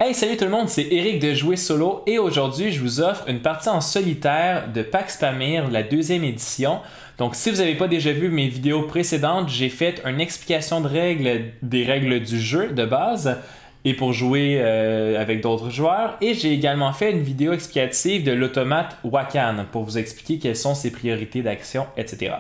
Hey, salut tout le monde, c'est Eric de Jouer Solo et aujourd'hui je vous offre une partie en solitaire de Pax Pamir, la deuxième édition. Donc si vous n'avez pas déjà vu mes vidéos précédentes, j'ai fait une explication des règles du jeu de base et pour jouer avec d'autres joueurs. Et j'ai également fait une vidéo explicative de l'automate Wakan pour vous expliquer quelles sont ses priorités d'action, etc.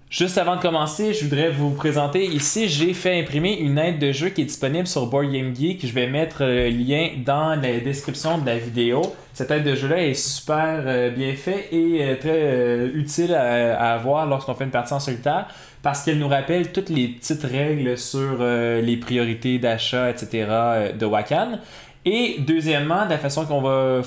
Juste avant de commencer, je voudrais vous présenter ici, j'ai fait imprimer une aide de jeu qui est disponible sur Board Game Geek. Je vais mettre le lien dans la description de la vidéo. Cette aide de jeu-là est super bien faite et très utile à avoir lorsqu'on fait une partie en solitaire parce qu'elle nous rappelle toutes les petites règles sur les priorités d'achat, etc. de Wakan. Et deuxièmement, la façon qu'on va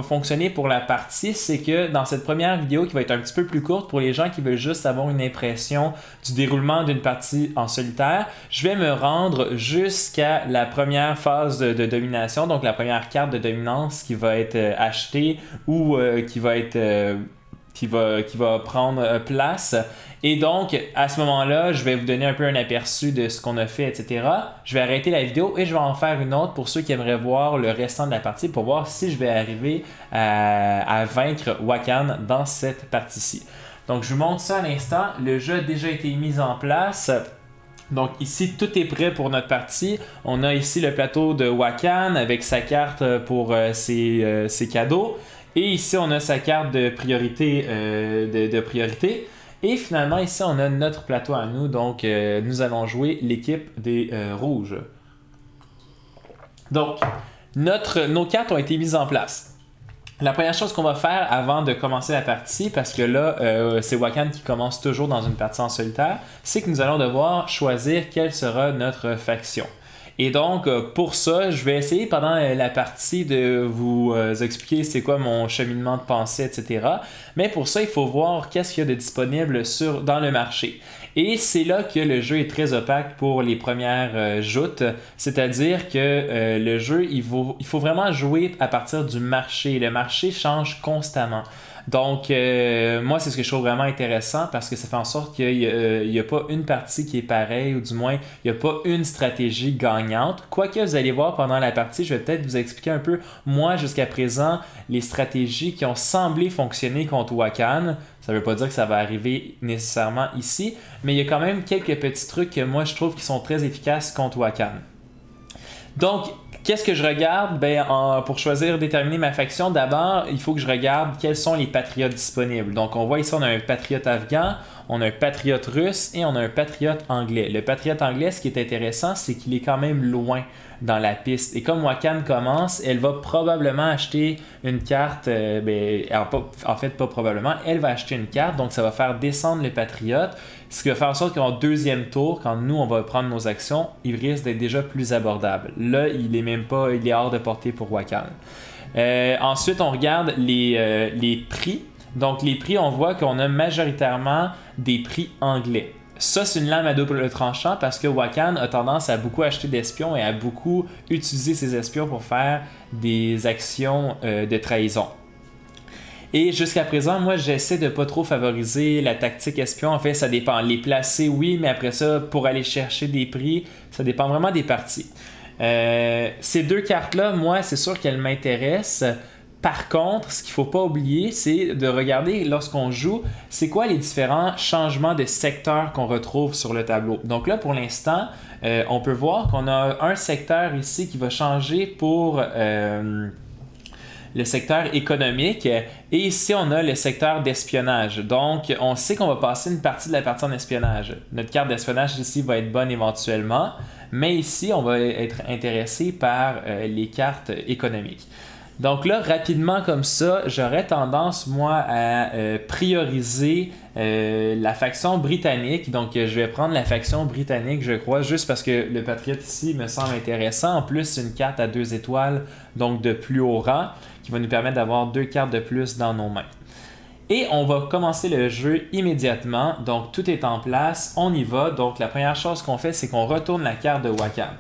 fonctionner pour la partie, c'est que dans cette première vidéo qui va être un petit peu plus courte pour les gens qui veulent juste avoir une impression du déroulement d'une partie en solitaire, je vais me rendre jusqu'à la première phase de domination, donc la première carte de dominance qui va être achetée ou qui va prendre place. Et donc, à ce moment-là, je vais vous donner un peu un aperçu de ce qu'on a fait, etc. Je vais arrêter la vidéo et je vais en faire une autre pour ceux qui aimeraient voir le restant de la partie pour voir si je vais arriver à vaincre Wakan dans cette partie-ci. Donc, je vous montre ça à l'instant. Le jeu a déjà été mis en place. Donc ici, tout est prêt pour notre partie. On a ici le plateau de Wakan avec sa carte pour ses cadeaux. Et ici, on a sa carte de priorité. Et finalement, ici, on a notre plateau à nous. Donc, nous allons jouer l'équipe des rouges. Donc, nos cartes ont été mises en place. La première chose qu'on va faire avant de commencer la partie, parce que là, c'est Wakan qui commence toujours dans une partie en solitaire, c'est que nous allons devoir choisir quelle sera notre faction. Et donc, pour ça, je vais essayer pendant la partie de vous expliquer c'est quoi mon cheminement de pensée, etc. Mais pour ça, il faut voir qu'est-ce qu'il y a de disponible dans le marché. Et c'est là que le jeu est très opaque pour les premières joutes. C'est-à-dire que le jeu, il faut vraiment jouer à partir du marché. Le marché change constamment. Donc, moi, c'est ce que je trouve vraiment intéressant parce que ça fait en sorte qu'il n'y a pas une partie qui est pareille ou du moins, il n'y a pas une stratégie gagnante. Quoique, vous allez voir pendant la partie, je vais peut-être vous expliquer un peu, moi, jusqu'à présent, les stratégies qui ont semblé fonctionner contre Wakan. Ça ne veut pas dire que ça va arriver nécessairement ici, mais il y a quand même quelques petits trucs que moi, je trouve qui sont très efficaces contre Wakan. Donc, qu'est-ce que je regarde? Pour choisir, déterminer ma faction, d'abord, il faut que je regarde quels sont les patriotes disponibles. Donc, on voit ici, on a un patriote afghan, on a un patriote russe et on a un patriote anglais. Le patriote anglais, ce qui est intéressant, c'est qu'il est quand même loin dans la piste. Et comme Wakan commence, elle va probablement acheter une carte, en fait, pas probablement, elle va acheter une carte, donc ça va faire descendre le patriote, ce qui va faire en sorte qu'en deuxième tour, quand nous, on va prendre nos actions, il risque d'être déjà plus abordable. Là, il est hors de portée pour Wakan. Ensuite, on regarde les prix. Donc, les prix, on voit qu'on a majoritairement des prix anglais. Ça, c'est une lame à double tranchant parce que Wakan a tendance à beaucoup acheter d'espions et à beaucoup utiliser ses espions pour faire des actions de trahison. Et jusqu'à présent, moi, j'essaie de pas trop favoriser la tactique espion. En fait, ça dépend. Les placer, oui, mais après ça, pour aller chercher des prix, ça dépend vraiment des parties. Ces deux cartes-là, moi, c'est sûr qu'elles m'intéressent. Par contre, ce qu'il ne faut pas oublier, c'est de regarder lorsqu'on joue, c'est quoi les différents changements de secteur qu'on retrouve sur le tableau. Donc là, pour l'instant, on peut voir qu'on a un secteur ici qui va changer pour le secteur économique. Et ici, on a le secteur d'espionnage. Donc, on sait qu'on va passer une partie de la partie en espionnage. Notre carte d'espionnage ici va être bonne éventuellement, mais ici, on va être intéressé par les cartes économiques. Donc là, rapidement comme ça, j'aurais tendance, moi, à prioriser la faction britannique. Donc, je vais prendre la faction britannique, je crois, juste parce que le patriote ici me semble intéressant. En plus, c'est une carte à 2 étoiles, donc de plus haut rang, qui va nous permettre d'avoir 2 cartes de plus dans nos mains. Et on va commencer le jeu immédiatement. Donc, tout est en place. On y va. Donc, la première chose qu'on fait, c'est qu'on retourne la carte de Wakan.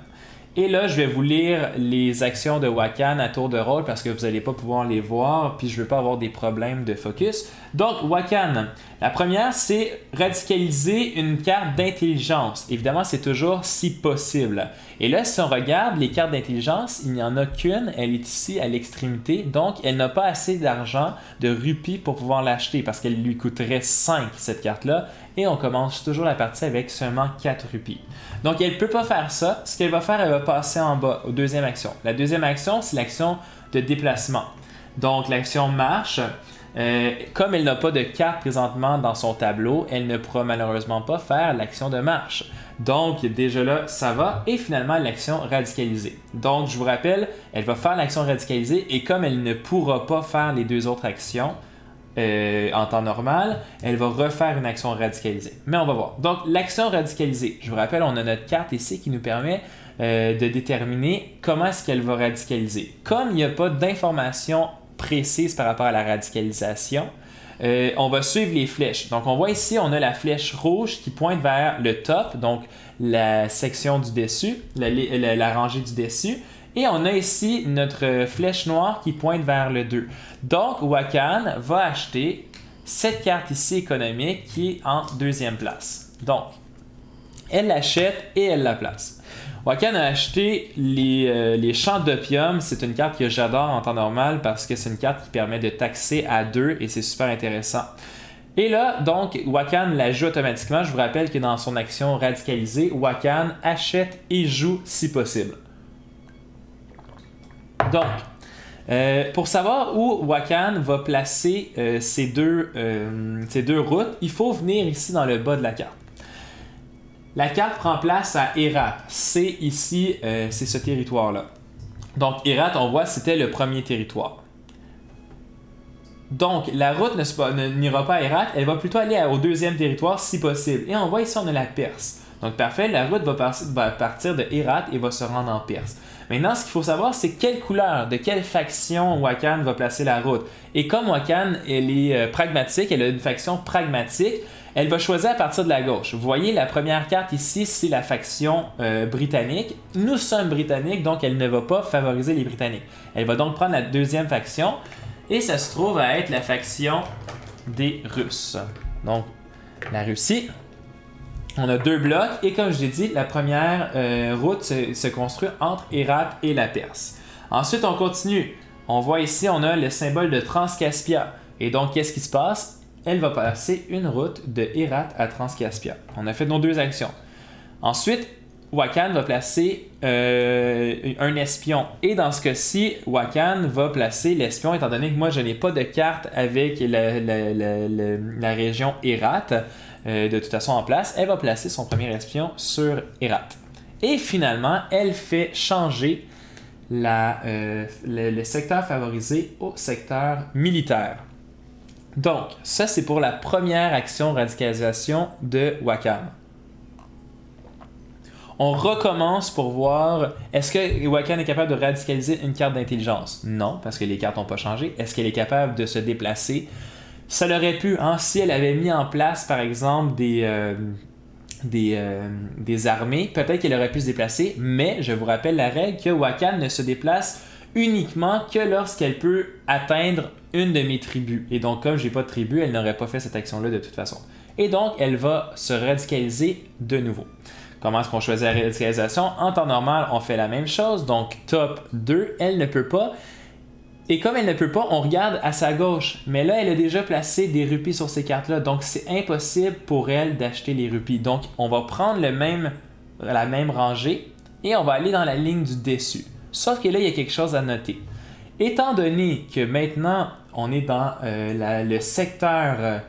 Et là, je vais vous lire les actions de Wakan à tour de rôle parce que vous n'allez pas pouvoir les voir, puis je ne veux pas avoir des problèmes de focus. Donc, Wakan, la première, c'est radicaliser une carte d'intelligence. Évidemment, c'est toujours si possible. Et là, si on regarde les cartes d'intelligence, il n'y en a qu'une, elle est ici à l'extrémité, donc elle n'a pas assez d'argent, de rupies pour pouvoir l'acheter parce qu'elle lui coûterait 5, cette carte-là, et on commence toujours la partie avec seulement 4 rupies. Donc, elle ne peut pas faire ça. Ce qu'elle va faire, elle va passer en bas aux deuxième action. La deuxième action, c'est l'action de déplacement. Donc, l'action marche. Comme elle n'a pas de carte présentement dans son tableau, elle ne pourra malheureusement pas faire l'action de marche. Donc, déjà là, ça va. Et finalement, l'action radicalisée. Donc, je vous rappelle, elle va faire l'action radicalisée et comme elle ne pourra pas faire les deux autres actions, en temps normal, elle va refaire une action radicalisée. Mais on va voir. Donc, l'action radicalisée, je vous rappelle, on a notre carte ici qui nous permet de déterminer comment est-ce qu'elle va radicaliser. Comme il n'y a pas d'informations précises par rapport à la radicalisation, on va suivre les flèches. Donc, on voit ici, on a la flèche rouge qui pointe vers le top, donc la section du dessus, la rangée du dessus. Et on a ici notre flèche noire qui pointe vers le 2. Donc, Wakan va acheter cette carte ici économique qui est en deuxième place. Donc, elle l'achète et elle la place. Wakan a acheté les champs d'opium. C'est une carte que j'adore en temps normal parce que c'est une carte qui permet de taxer à 2 et c'est super intéressant. Et là, donc, Wakan la joue automatiquement. Je vous rappelle que dans son action radicalisée, Wakan achète et joue si possible. Donc, pour savoir où Wakan va placer ces deux routes, il faut venir ici dans le bas de la carte. La carte prend place à Herat. C'est ici, c'est ce territoire-là. Donc, Herat, on voit, c'était le premier territoire. Donc, la route n'ira pas à Herat, elle va plutôt aller au deuxième territoire si possible. Et on voit ici, on a la Perse. Donc, parfait, la route va partir de Herat et va se rendre en Perse. Maintenant, ce qu'il faut savoir, c'est quelle couleur, de quelle faction Wakan va placer la route. Et comme Wakan, elle est pragmatique, elle a une faction pragmatique, elle va choisir à partir de la gauche. Vous voyez, la première carte ici, c'est la faction britannique. Nous sommes britanniques, donc elle ne va pas favoriser les Britanniques. Elle va donc prendre la deuxième faction et ça se trouve à être la faction des Russes. Donc, la Russie. On a deux blocs et comme je l'ai dit, la première route se construit entre Herat et la Perse. Ensuite, on continue. On voit ici, on a le symbole de Transcaspia. Et donc, qu'est-ce qui se passe? Elle va passer une route de Herat à Transcaspia. On a fait nos deux actions. Ensuite, Wakan va placer un espion. Et dans ce cas-ci, Wakan va placer l'espion, étant donné que moi, je n'ai pas de carte avec la région Herat. De toute façon en place, elle va placer son premier espion sur Herat. Et finalement, elle fait changer le secteur favorisé au secteur militaire. Donc, ça c'est pour la première action radicalisation de Wakan. On recommence pour voir, est-ce que Wakan est capable de radicaliser une carte d'intelligence? Non, parce que les cartes n'ont pas changé. Est-ce qu'elle est capable de se déplacer? Ça l'aurait pu, hein, si elle avait mis en place, par exemple, des armées, peut-être qu'elle aurait pu se déplacer, mais je vous rappelle la règle que Wakan ne se déplace uniquement que lorsqu'elle peut atteindre une de mes tribus. Et donc, comme je n'ai pas de tribu, elle n'aurait pas fait cette action-là de toute façon. Et donc, elle va se radicaliser de nouveau. Comment est-ce qu'on choisit la radicalisation? En temps normal, on fait la même chose. Donc, top 2, elle ne peut pas. Et comme elle ne peut pas, on regarde à sa gauche. Mais là, elle a déjà placé des rupies sur ces cartes-là. Donc, c'est impossible pour elle d'acheter les rupies. Donc, on va prendre la même rangée et on va aller dans la ligne du dessus. Sauf que là, il y a quelque chose à noter. Étant donné que maintenant, on est dans le secteur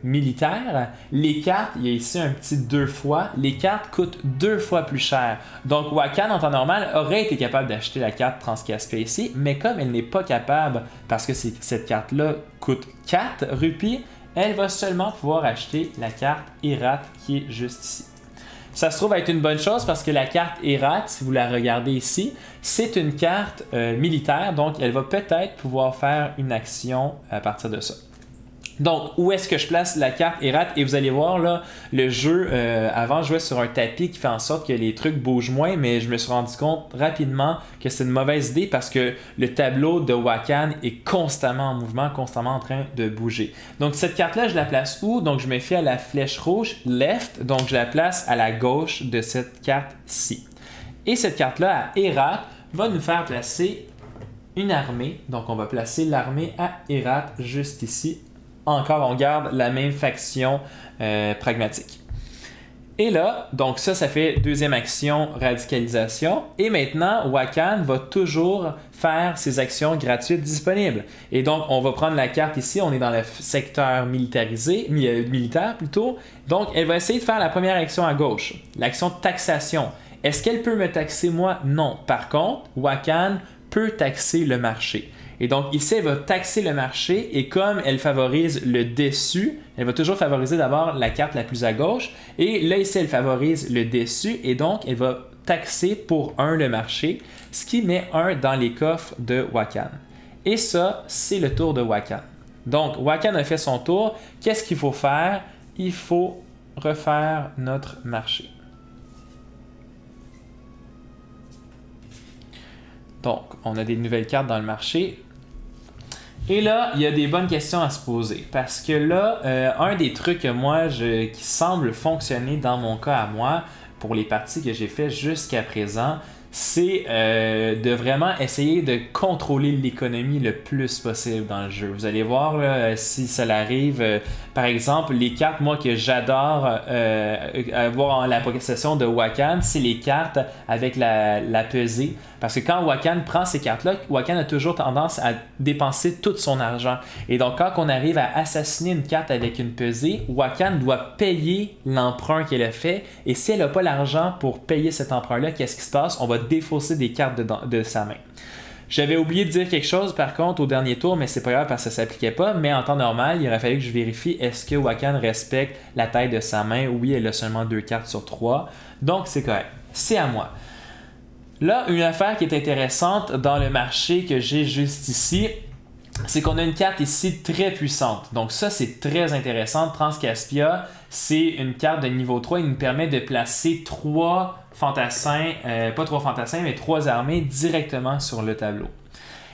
militaire, les cartes, il y a ici un petit 2 fois, les cartes coûtent 2 fois plus cher. Donc Wakan en temps normal aurait été capable d'acheter la carte Transcaspia ici, mais comme elle n'est pas capable, parce que cette carte-là coûte 4 rupies, elle va seulement pouvoir acheter la carte Herat qui est juste ici. Ça se trouve être une bonne chose parce que la carte Herat, si vous la regardez ici, c'est une carte militaire, donc elle va peut-être pouvoir faire une action à partir de ça. Donc, où est-ce que je place la carte Erat? Et vous allez voir, là, le jeu, avant, je jouais sur un tapis qui fait en sorte que les trucs bougent moins, mais je me suis rendu compte rapidement que c'est une mauvaise idée parce que le tableau de Wakan est constamment en mouvement, constamment en train de bouger. Donc, cette carte-là, je la place où? Donc, je me fie à la flèche rouge, left, donc je la place à la gauche de cette carte-ci. Et cette carte-là, à Erat, va nous faire placer une armée. Donc, on va placer l'armée à Erat juste ici. Encore, on garde la même faction pragmatique. Et là, donc ça fait deuxième action, radicalisation. Et maintenant, Wakan va toujours faire ses actions gratuites disponibles. Et donc, on va prendre la carte ici, on est dans le secteur militarisé, militaire plutôt. Donc, elle va essayer de faire la première action à gauche, l'action de taxation. Est-ce qu'elle peut me taxer moi? Non. Par contre, Wakan peut taxer le marché. Et donc, ici, elle va taxer le marché et comme elle favorise le dessus, elle va toujours favoriser d'abord la carte la plus à gauche. Et là, ici, elle favorise le dessus et donc, elle va taxer pour 1 le marché, ce qui met 1 dans les coffres de Wakan. Et ça, c'est le tour de Wakan. Donc, Wakan a fait son tour. Qu'est-ce qu'il faut faire? Il faut refaire notre marché. Donc, on a des nouvelles cartes dans le marché. Et là, il y a des bonnes questions à se poser. Parce que là, un des trucs que moi, qui semble fonctionner dans mon cas à moi, pour les parties que j'ai faites jusqu'à présent, c'est de vraiment essayer de contrôler l'économie le plus possible dans le jeu. Vous allez voir là, si ça l'arrive. Par exemple, les cartes, moi, que j'adore avoir en la possession de Wakan, c'est les cartes avec la pesée. Parce que quand Wakan prend ces cartes-là, Wakan a toujours tendance à dépenser tout son argent. Et donc, quand on arrive à assassiner une carte avec une pesée, Wakan doit payer l'emprunt qu'elle a fait. Et si elle n'a pas l'argent pour payer cet emprunt-là, qu'est-ce qui se passe? On va défausser des cartes de sa main. J'avais oublié de dire quelque chose par contre au dernier tour, mais c'est pas grave parce que ça ne s'appliquait pas. Mais en temps normal, il aurait fallu que je vérifie est-ce que Wakan respecte la taille de sa main. Oui, elle a seulement 2 cartes sur 3. Donc, c'est correct. C'est à moi. Là, une affaire qui est intéressante dans le marché que j'ai juste ici, c'est qu'on a une carte ici très puissante. Donc ça, c'est très intéressant. Transcaspia, c'est une carte de niveau 3. Il nous permet de placer 3 fantassins, pas 3 fantassins, mais 3 armées directement sur le tableau.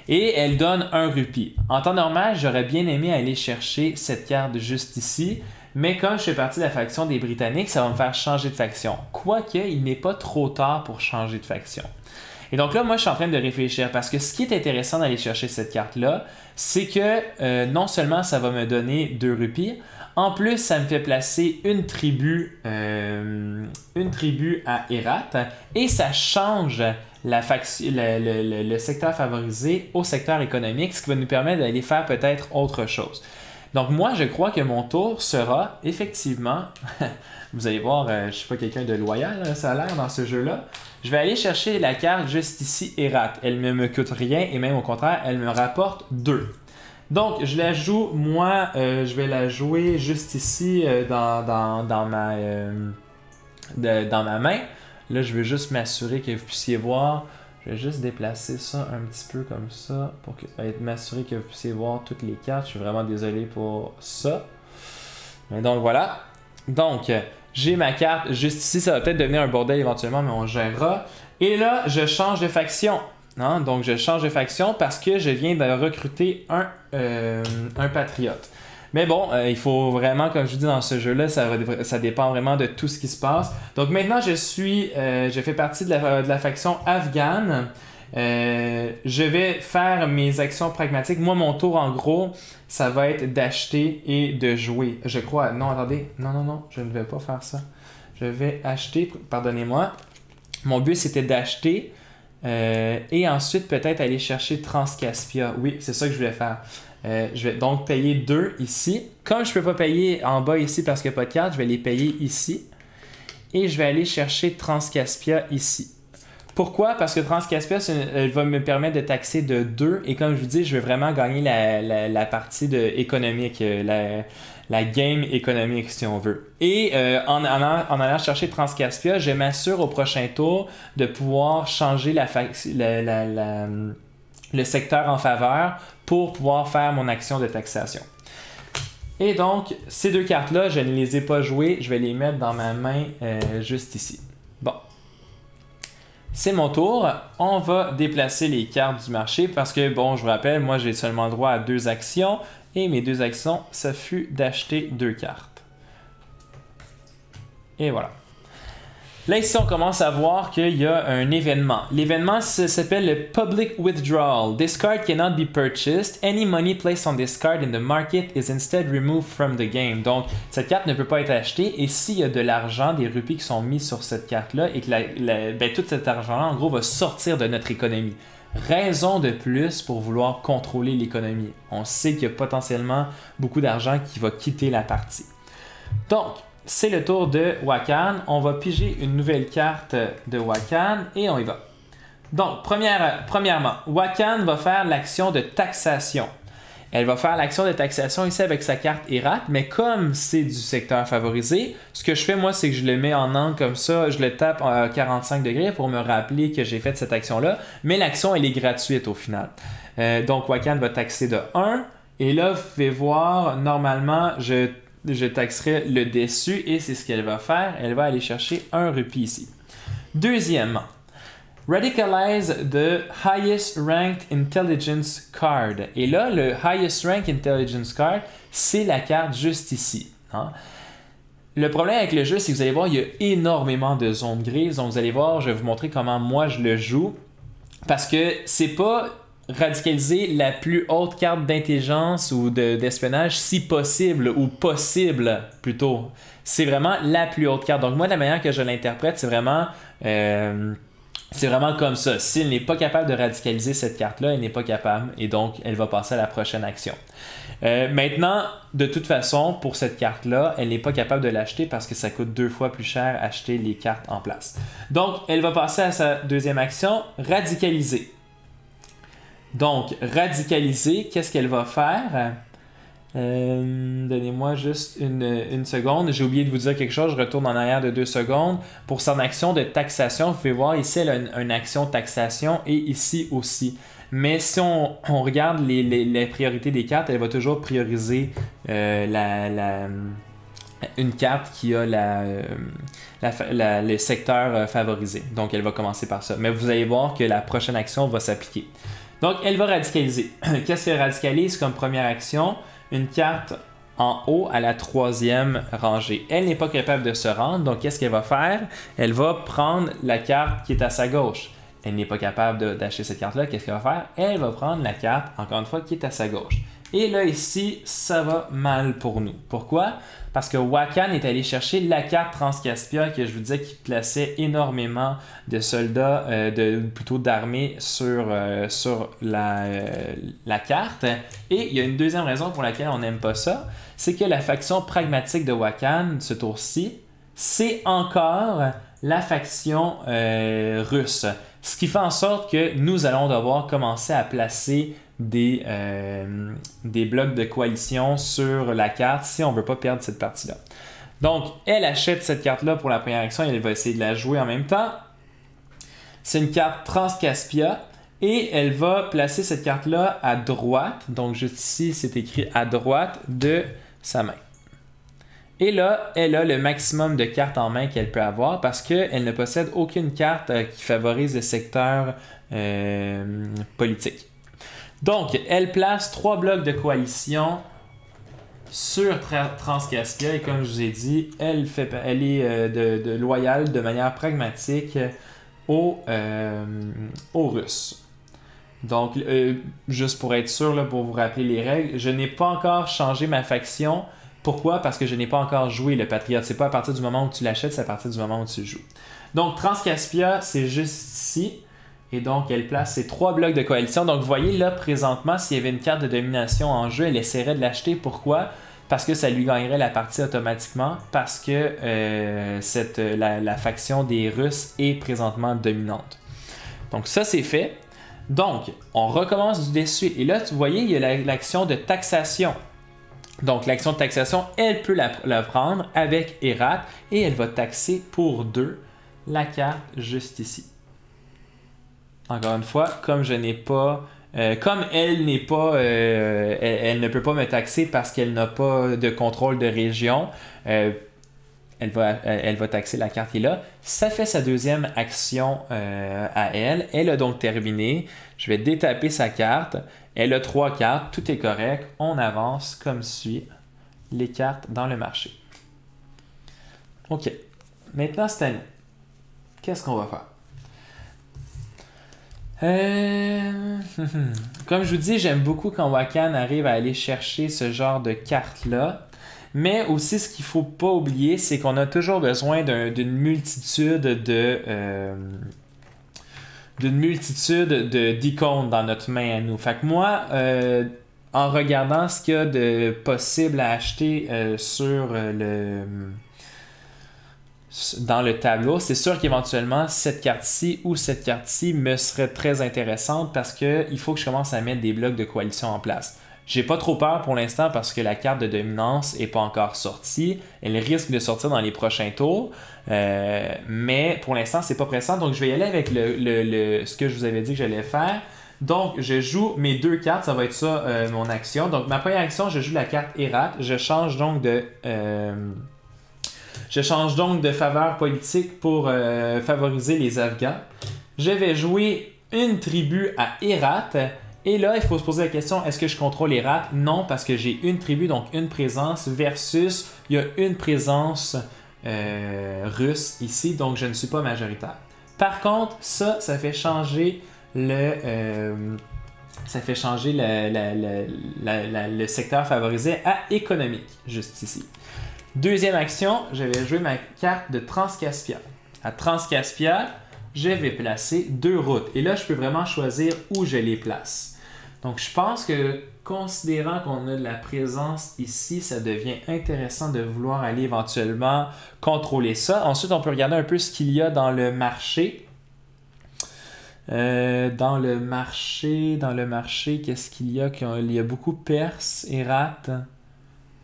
Et elle donne 1 rupie. En temps normal, j'aurais bien aimé aller chercher cette carte juste ici. Mais comme je fais partie de la faction des Britanniques, ça va me faire changer de faction. Quoique, il n'est pas trop tard pour changer de faction. Et donc là, moi, je suis en train de réfléchir parce que ce qui est intéressant d'aller chercher cette carte-là, c'est que non seulement ça va me donner 2 rupies, en plus, ça me fait placer une tribu à Herat et ça change le secteur favorisé au secteur économique, ce qui va nous permettre d'aller faire peut-être autre chose. Donc moi, je crois que mon tour sera effectivement, vous allez voir, je ne suis pas quelqu'un de loyal, ça a l'air dans ce jeu-là. Je vais aller chercher la carte juste ici, Herat. Elle ne me coûte rien et même au contraire, elle me rapporte 2. Donc, je la joue, moi, je vais la jouer juste ici dans ma main. Là, je veux juste m'assurer que vous puissiez voir. Je vais juste déplacer ça un petit peu comme ça pour m'assurer que vous puissiez voir toutes les cartes. Je suis vraiment désolé pour ça. Mais donc, voilà. Donc, j'ai ma carte juste ici. Ça va peut-être devenir un bordel éventuellement, mais on gérera. Et là, je change de faction. Non? Donc, je change de faction parce que je viens de recruter un patriote. Mais bon, il faut vraiment, comme je vous dis dans ce jeu-là, ça dépend vraiment de tout ce qui se passe. Donc maintenant, je fais partie de la faction afghane. Je vais faire mes actions pragmatiques. Moi, mon tour, en gros, ça va être d'acheter et de jouer. Je crois. Non, attendez. Non, je ne vais pas faire ça. Je vais acheter, pardonnez-moi. Mon but, c'était d'acheter et ensuite peut-être aller chercher Transcaspia. Oui, c'est ça que je voulais faire. Je vais donc payer 2 ici. Comme je ne peux pas payer en bas ici parce qu'il n'y a pas de carte, je vais les payer ici. Et je vais aller chercher Transcaspia ici. Pourquoi? Parce que Transcaspia, elle va me permettre de taxer de 2. Et comme je vous dis, je veux vraiment gagner la partie économique, la game économique si on veut. Et en allant chercher Transcaspia, je m'assure au prochain tour de pouvoir changer le secteur en faveur pour pouvoir faire mon action de taxation. Et donc, ces deux cartes-là, je ne les ai pas jouées. Je vais les mettre dans ma main juste ici. Bon. C'est mon tour. On va déplacer les cartes du marché parce que, bon, je vous rappelle, moi, j'ai seulement le droit à 2 actions. Et mes 2 actions, ça fut d'acheter 2 cartes. Et voilà. Là, ici, on commence à voir qu'il y a un événement. L'événement s'appelle le Public Withdrawal. This card cannot be purchased. Any money placed on this card in the market is instead removed from the game. Donc, cette carte ne peut pas être achetée. Et s'il y a de l'argent, des rupies qui sont mis sur cette carte-là, et que tout cet argent-là, en gros, va sortir de notre économie. Raison de plus pour vouloir contrôler l'économie. On sait qu'il y a potentiellement beaucoup d'argent qui va quitter la partie. Donc, c'est le tour de Wakan. On va piger une nouvelle carte de Wakan et on y va. Donc, premièrement, Wakan va faire l'action de taxation. Elle va faire l'action de taxation ici avec sa carte Erat, mais comme c'est du secteur favorisé, ce que je fais moi, c'est que je le mets en angle comme ça, je le tape à 45 degrés pour me rappeler que j'ai fait cette action-là, mais l'action, elle est gratuite au final. Donc, Wakan va taxer de 1, et là, vous pouvez voir, normalement, je taxerai le dessus et c'est ce qu'elle va faire. Elle va aller chercher 1 rupee ici. Deuxièmement, radicalize the highest ranked intelligence card. Et là, le highest ranked intelligence card, c'est la carte juste ici. Hein? Le problème avec le jeu, c'est que vous allez voir, il y a énormément de zones grises. Donc, vous allez voir, je vais vous montrer comment moi je le joue. Parce que c'est pas radicaliser la plus haute carte d'intelligence ou d'espionnage si possible, ou possible plutôt. C'est vraiment la plus haute carte. Donc moi, la manière que je l'interprète, c'est vraiment comme ça. S'il n'est pas capable de radicaliser cette carte-là, elle n'est pas capable et donc elle va passer à la prochaine action. Maintenant, de toute façon, pour cette carte-là, elle n'est pas capable de l'acheter parce que ça coûte 2 fois plus cher acheter les cartes en place. Donc, elle va passer à sa deuxième action, radicaliser. Donc, radicaliser, qu'est-ce qu'elle va faire? Donnez-moi juste une seconde. J'ai oublié de vous dire quelque chose. Je retourne en arrière de 2 secondes. Pour son action de taxation, vous pouvez voir ici, elle a une action de taxation et ici aussi. Mais si on regarde les priorités des cartes, elle va toujours prioriser une carte qui a le secteur favorisé. Donc, elle va commencer par ça. Mais vous allez voir que la prochaine action va s'appliquer. Donc, elle va radicaliser. Qu'est-ce qu'elle radicalise comme première action? Une carte en haut à la 3e rangée. Elle n'est pas capable de se rendre, donc qu'est-ce qu'elle va faire? Elle va prendre la carte qui est à sa gauche. Elle n'est pas capable d'acheter cette carte-là. Qu'est-ce qu'elle va faire? Elle va prendre la carte, encore une fois, qui est à sa gauche. Et là, ici, ça va mal pour nous. Pourquoi? Parce que Wakan est allé chercher la carte Transcaspia que je vous disais qui plaçait énormément de soldats, plutôt d'armées sur la carte. Et il y a une deuxième raison pour laquelle on n'aime pas ça, c'est que la faction pragmatique de Wakan, ce tour-ci, c'est encore la faction russe. Ce qui fait en sorte que nous allons devoir commencer à placer des blocs de coalition sur la carte si on ne veut pas perdre cette partie-là. Donc, elle achète cette carte-là pour la première action et elle va essayer de la jouer en même temps. C'est une carte Transcaspia et elle va placer cette carte-là à droite. Donc, juste ici, c'est écrit à droite de sa main. Et là, elle a le maximum de cartes en main qu'elle peut avoir parce qu'elle ne possède aucune carte qui favorise le secteur politique. Donc, elle place 3 blocs de coalition sur Transcaspia et comme je vous ai dit, elle est loyale de manière pragmatique aux Russes. Donc, juste pour être sûr, là, pour vous rappeler les règles, je n'ai pas encore changé ma faction. Pourquoi? Parce que je n'ai pas encore joué le Patriote. C'est pas à partir du moment où tu l'achètes, c'est à partir du moment où tu joues. Donc, Transcaspia, c'est juste ici. Et donc, elle place ses 3 blocs de coalition. Donc, vous voyez là, présentement, s'il y avait une carte de domination en jeu, elle essaierait de l'acheter. Pourquoi? Parce que ça lui gagnerait la partie automatiquement. Parce que la faction des Russes est présentement dominante. Donc, ça, c'est fait. Donc, on recommence du dessus. Et là, vous voyez, il y a l'action de taxation. Donc, l'action de taxation, elle peut la prendre avec Erat. Et elle va taxer pour 2 la carte juste ici. Encore une fois, comme je n'ai pas Comme elle n'est pas, elle ne peut pas me taxer parce qu'elle n'a pas de contrôle de région, elle va taxer la carte qui est là. Ça fait sa deuxième action à elle. Elle a donc terminé. Je vais détaper sa carte. Elle a 3 cartes. Tout est correct. On avance comme suit les cartes dans le marché. OK. Maintenant, c'est à nous. Qu'est-ce qu'on va faire? Comme je vous dis, j'aime beaucoup quand Wakan arrive à aller chercher ce genre de cartes-là. Mais aussi, ce qu'il ne faut pas oublier, c'est qu'on a toujours besoin d'une multitude d'icônes dans notre main à nous. Fait que moi, en regardant ce qu'il y a de possible à acheter dans le tableau, c'est sûr qu'éventuellement, cette carte-ci ou cette carte-ci me serait très intéressante parce qu'il faut que je commence à mettre des blocs de coalition en place. J'ai pas trop peur pour l'instant parce que la carte de dominance n'est pas encore sortie. Elle risque de sortir dans les prochains tours. Mais pour l'instant, c'est pas pressant. Donc, je vais y aller avec ce que je vous avais dit que j'allais faire. Donc, je joue mes 2 cartes. Ça va être ça, mon action. Donc, ma première action, je joue la carte Herat. Je change donc de faveur politique pour favoriser les Afghans. Je vais jouer une tribu à Herat. Et là, il faut se poser la question, est-ce que je contrôle Herat? Non, parce que j'ai une tribu, donc une présence, versus il y a une présence russe ici, donc je ne suis pas majoritaire. Par contre, ça fait changer le secteur favorisé à économique, juste ici. Deuxième action, je vais jouer ma carte de Transcaspia. À Transcaspia, je vais placer 2 routes. Et là, je peux vraiment choisir où je les place. Donc, je pense que, considérant qu'on a de la présence ici, ça devient intéressant de vouloir aller éventuellement contrôler ça. Ensuite, on peut regarder un peu ce qu'il y a dans le marché. Dans le marché, qu'est-ce qu'il y a? Il y a beaucoup Perse, Herat,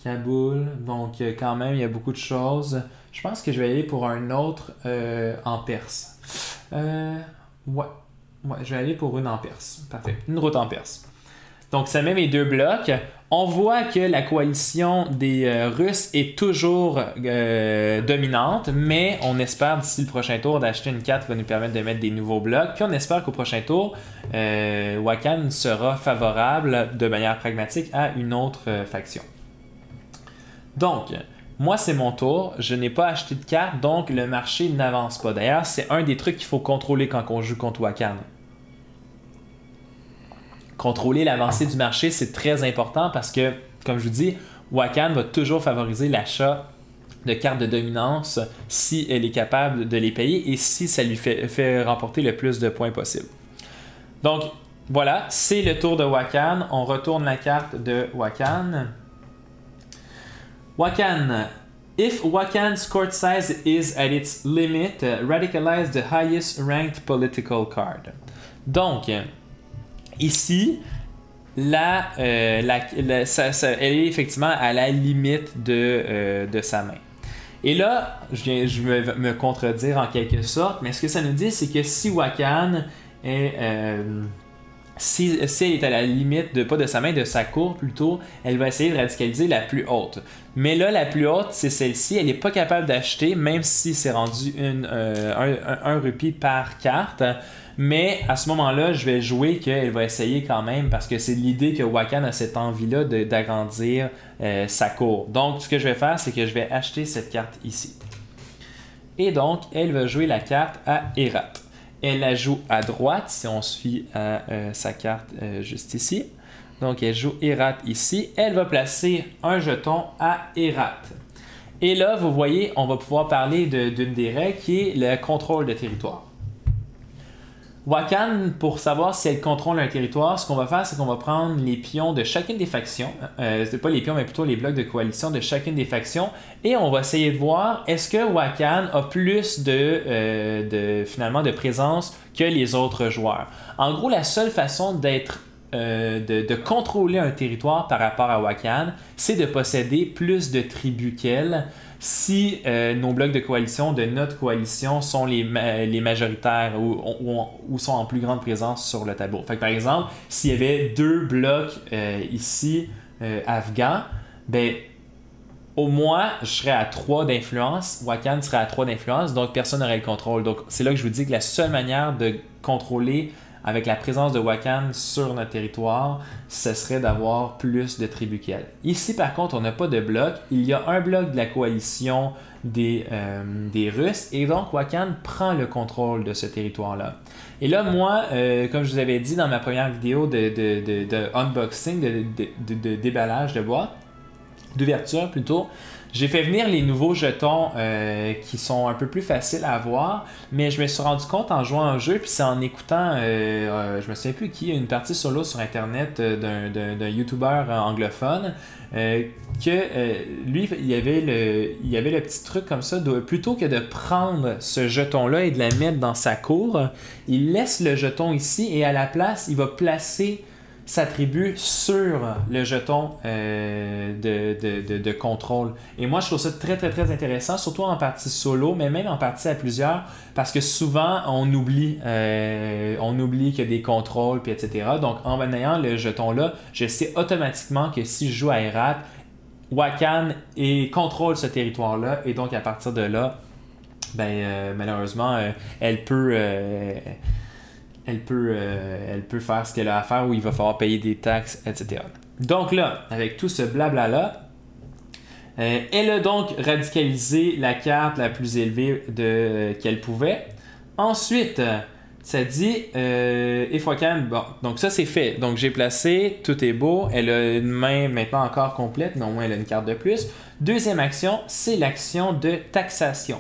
Kaboul. Donc, quand même, il y a beaucoup de choses. Je pense que je vais aller pour un autre en Perse. Ouais, je vais aller pour une en Perse. Parfait. Une route en Perse. Donc, ça met mes 2 blocs. On voit que la coalition des Russes est toujours dominante, mais on espère d'ici le prochain tour d'acheter une carte qui va nous permettre de mettre des nouveaux blocs. Puis on espère qu'au prochain tour, Wakan sera favorable de manière pragmatique à une autre faction. Donc, moi, c'est mon tour. Je n'ai pas acheté de carte, donc le marché n'avance pas. D'ailleurs, c'est un des trucs qu'il faut contrôler quand on joue contre Wakan. Contrôler l'avancée du marché, c'est très important parce que, comme je vous dis, Wakan va toujours favoriser l'achat de cartes de dominance si elle est capable de les payer et si ça lui fait remporter le plus de points possible. Donc, voilà, c'est le tour de Wakan. On retourne la carte de Wakan. Wakan. If Wakan's court size is at its limit, radicalize the highest ranked political card. Donc, ici, elle est effectivement à la limite de sa main. Et là, je vais me contredire en quelque sorte, mais ce que ça nous dit, c'est que si Wakan est... si elle est à la limite, pas de sa main, de sa cour plutôt, elle va essayer de radicaliser la plus haute. Mais là, la plus haute, c'est celle-ci. Elle n'est pas capable d'acheter, même si c'est rendu un rupee par carte. Mais à ce moment-là, je vais jouer qu'elle va essayer quand même, parce que c'est l'idée que Wakan a cette envie-là d'agrandir sa cour. Donc, ce que je vais faire, c'est que je vais acheter cette carte ici. Et donc, elle va jouer la carte à Herat. Elle la joue à droite, si on suit à sa carte juste ici. Donc, elle joue Herat ici. Elle va placer un jeton à Herat. Et là, vous voyez, on va pouvoir parler d'une des règles qui est le contrôle de territoire. Wakan, pour savoir si elle contrôle un territoire, ce qu'on va faire, c'est qu'on va prendre les pions de chacune des factions. C'est pas les pions, mais plutôt les blocs de coalition de chacune des factions. Et on va essayer de voir, est-ce que Wakan a plus finalement de présence que les autres joueurs. En gros, la seule façon d'être de contrôler un territoire par rapport à Wakan, c'est de posséder plus de tribus qu'elle si nos blocs de coalition, de notre coalition, sont les majoritaires ou sont en plus grande présence sur le tableau. Fait que, par exemple, s'il y avait 2 blocs ici, afghans, ben, au moins, je serais à 3 d'influence, Wakan serait à 3 d'influence, donc personne n'aurait le contrôle. Donc, c'est là que je vous dis que la seule manière de contrôler avec la présence de Wakan sur notre territoire, ce serait d'avoir plus de tribus qu'elle. Ici, par contre, on n'a pas de bloc. Il y a un bloc de la coalition des Russes et donc Wakan prend le contrôle de ce territoire-là. Et là, moi, comme je vous avais dit dans ma première vidéo de unboxing, de déballage de boîte, d'ouverture plutôt, j'ai fait venir les nouveaux jetons qui sont un peu plus faciles à avoir, mais je me suis rendu compte en jouant au jeu, puis c'est en écoutant, je me souviens plus qui, une partie solo sur internet d'un YouTuber anglophone, que lui, il y avait le petit truc comme ça, plutôt que de prendre ce jeton-là et de la mettre dans sa cour, il laisse le jeton ici et à la place, il va placer s'attribue sur le jeton de contrôle. Et moi, je trouve ça très, très, très intéressant, surtout en partie solo, mais même en partie à plusieurs, parce que souvent, on oublie qu'il y a des contrôles, puis etc. Donc, en ayant le jeton-là, je sais automatiquement que si je joue à Herat, Wakan contrôle ce territoire-là, et donc à partir de là, malheureusement, elle peut faire ce qu'elle a à faire ou il va falloir payer des taxes, etc. Donc là, avec tout ce blabla-là, elle a donc radicalisé la carte la plus élevée qu'elle pouvait. Ensuite, ça dit if Wakan, bon, donc ça c'est fait. Donc j'ai placé, tout est beau, elle a une main maintenant encore complète, mais au moins elle a une carte de plus. Deuxième action, c'est l'action de taxation.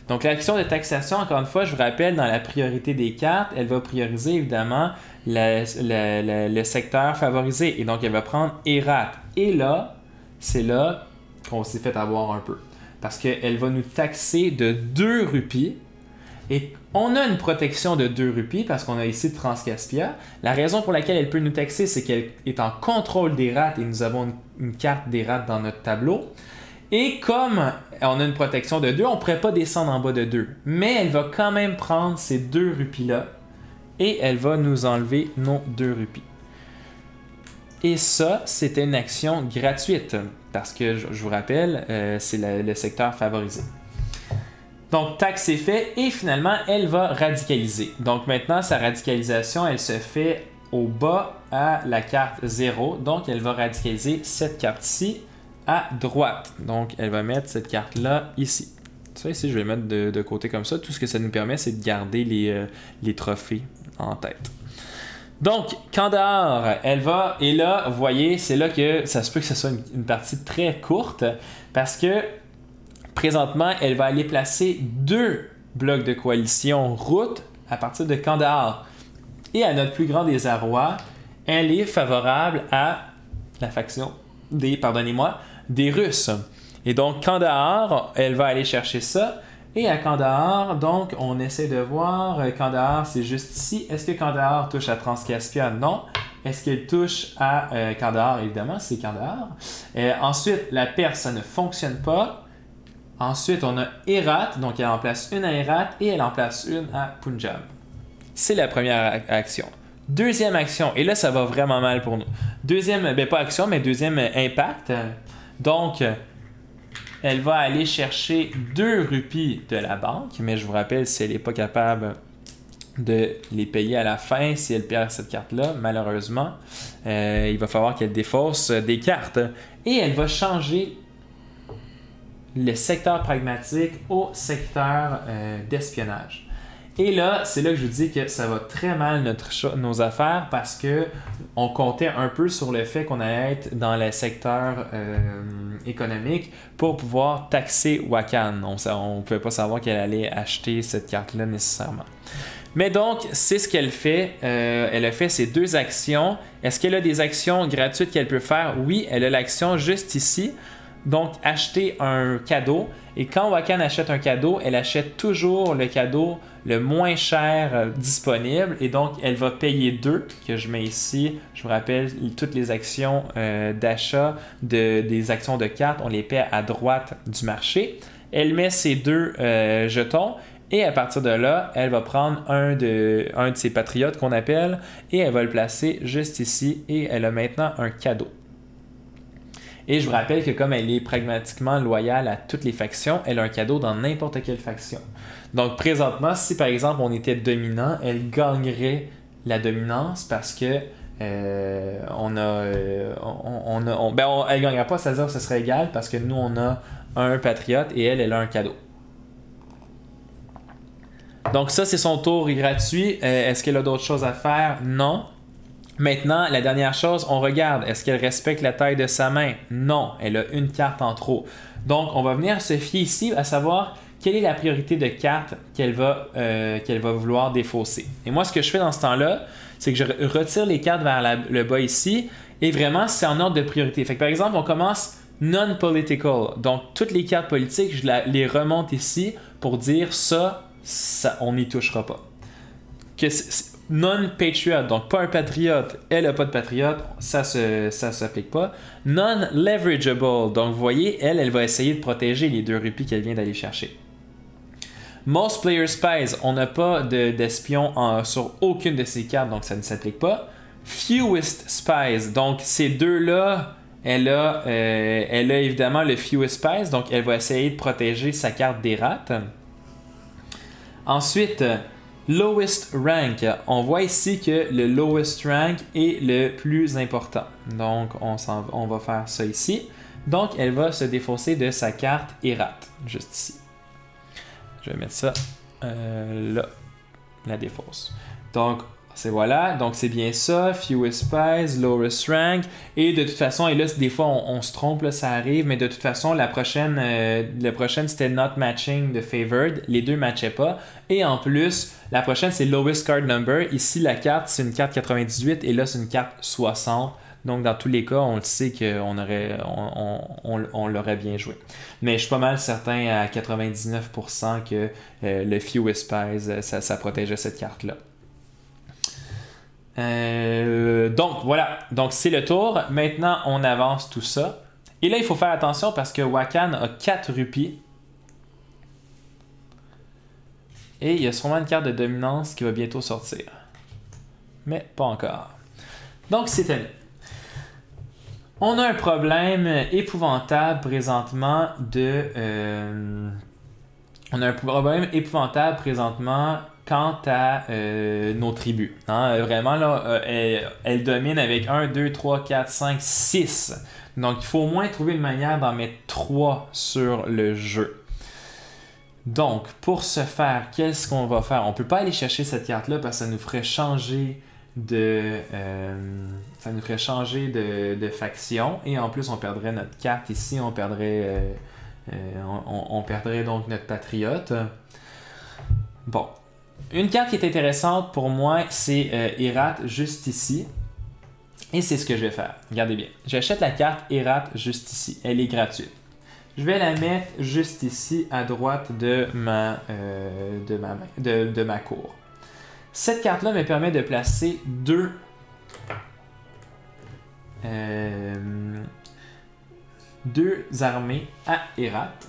Donc, l'action de taxation, encore une fois, je vous rappelle, dans la priorité des cartes, elle va prioriser évidemment le secteur favorisé. Et donc, elle va prendre Herat. Et là, c'est là qu'on s'est fait avoir un peu. Parce qu'elle va nous taxer de 2 rupies. Et on a une protection de 2 rupies parce qu'on a ici Transcaspia. La raison pour laquelle elle peut nous taxer, c'est qu'elle est en contrôle d'Herat et nous avons une carte d'Herat dans notre tableau. Et comme on a une protection de 2, on ne pourrait pas descendre en bas de 2. Mais elle va quand même prendre ces 2 rupies-là et elle va nous enlever nos 2 rupies. Et ça, c'était une action gratuite parce que, je vous rappelle, c'est le secteur favorisé. Donc, taxe est fait et finalement, elle va radicaliser. Donc maintenant, sa radicalisation, elle se fait au bas à la carte 0. Donc, elle va radicaliser cette carte-ci à droite. Donc, elle va mettre cette carte-là ici. Ça, ici, je vais le mettre de côté comme ça. Tout ce que ça nous permet, c'est de garder les trophées en tête. Donc, Kandahar, elle va... Et là, vous voyez, c'est là que ça se peut que ce soit une partie très courte parce que, présentement, elle va aller placer 2 blocs de coalition route à partir de Kandahar. Et à notre plus grand désarroi, elle est favorable à la faction des Russes. Et donc, Kandahar, elle va aller chercher ça. Et à Kandahar, donc, on essaie de voir. Kandahar, c'est juste ici. Est-ce que Kandahar touche à Transcaspia? Non. Est-ce qu'elle touche à Kandahar? Évidemment, c'est Kandahar. Ensuite, la Perse, ça ne fonctionne pas. Ensuite, on a Herat. Donc, elle en place une à Herat et elle en place une à Punjab. C'est la première action. Deuxième action, et là, ça va vraiment mal pour nous. Deuxième, pas action, mais deuxième impact. Donc, elle va aller chercher 2 rupies de la banque, mais je vous rappelle, si elle n'est pas capable de les payer à la fin, si elle perd cette carte-là, malheureusement, il va falloir qu'elle défausse des cartes. Et elle va changer le secteur pragmatique au secteur d'espionnage. Et là, c'est là que je vous dis que ça va très mal nos affaires parce que on comptait un peu sur le fait qu'on allait être dans le secteur économique pour pouvoir taxer Wakan. On ne pouvait pas savoir qu'elle allait acheter cette carte-là nécessairement. Mais donc, c'est ce qu'elle fait. Elle a fait ces 2 actions. Est-ce qu'elle a des actions gratuites qu'elle peut faire? Oui, elle a l'action juste ici. Donc, acheter un cadeau. Et quand Wakan achète un cadeau, elle achète toujours le cadeau le moins cher disponible et donc elle va payer 2 que je mets ici. Je vous rappelle, toutes les actions d'achat des actions de cartes, on les paie à droite du marché. Elle met ses 2 jetons et à partir de là, elle va prendre un de ses patriotes qu'on appelle et elle va le placer juste ici et elle a maintenant un cadeau. Et je vous rappelle que comme elle est pragmatiquement loyale à toutes les factions, elle a un cadeau dans n'importe quelle faction. Donc présentement, si par exemple on était dominant, elle gagnerait la dominance parce que elle ne gagnera pas, c'est-à-dire que ce serait égal parce que nous on a un patriote et elle a un cadeau. Donc ça c'est son tour gratuit. Est-ce qu'elle a d'autres choses à faire? Non. Maintenant, la dernière chose, on regarde, est-ce qu'elle respecte la taille de sa main? Non, elle a une carte en trop. Donc, on va venir se fier ici à savoir quelle est la priorité de carte qu'elle va vouloir défausser. Et moi, ce que je fais dans ce temps-là, c'est que je retire les cartes vers le bas ici et vraiment, c'est en ordre de priorité. Fait que, par exemple, on commence non-political. Donc, toutes les cartes politiques, je les remonte ici pour dire ça on n'y touchera pas. Non-patriot, donc pas un patriote, elle n'a pas de patriote, ça s'applique pas. Non-leverageable, donc vous voyez, elle va essayer de protéger les 2 rupies qu'elle vient d'aller chercher. Most player spies, on n'a pas d'espion sur aucune de ces cartes, donc ça ne s'applique pas. Fewest spies, donc ces deux-là, elle a évidemment le fewest spies, donc elle va essayer de protéger sa carte des rats. Ensuite, lowest rank. On voit ici que le lowest rank est le plus important. Donc, on va faire ça ici. Donc, elle va se défausser de sa carte errate, juste ici. Je vais mettre ça là, la défausse. Donc, voilà. Donc, c'est bien ça. Fewest spies, lowest rank. Et de toute façon, et là, des fois, on se trompe, là, ça arrive. Mais de toute façon, la prochaine c'était not matching de favored. Les deux ne matchaient pas. Et en plus, la prochaine, c'est lowest card number. Ici, la carte, c'est une carte 98 et là, c'est une carte 60. Donc, dans tous les cas, on le sait qu'on l'aurait bien joué. Mais je suis pas mal certain à 99% que le Fewest Spies, ça protégeait cette carte-là. Donc, voilà. Donc, c'est le tour. Maintenant, on avance tout ça. Et là, il faut faire attention parce que Wakan a 4 rupies. Et il y a sûrement une carte de dominance qui va bientôt sortir. Mais pas encore. Donc, c'est elle. On a un problème épouvantable présentement quant à nos tribus. Hein? Vraiment, là, elle domine avec 1, 2, 3, 4, 5, 6. Donc, il faut au moins trouver une manière d'en mettre 3 sur le jeu. Donc, pour ce faire, qu'est-ce qu'on va faire? On ne peut pas aller chercher cette carte-là parce que ça nous ferait changer de faction. Et en plus, on perdrait notre carte ici. On perdrait donc notre patriote. Bon. Une carte qui est intéressante pour moi, c'est Errate juste ici. Et c'est ce que je vais faire. Regardez bien. J'achète la carte Errate juste ici. Elle est gratuite. Je vais la mettre juste ici à droite de ma cour. Cette carte-là me permet de placer deux armées à Errate.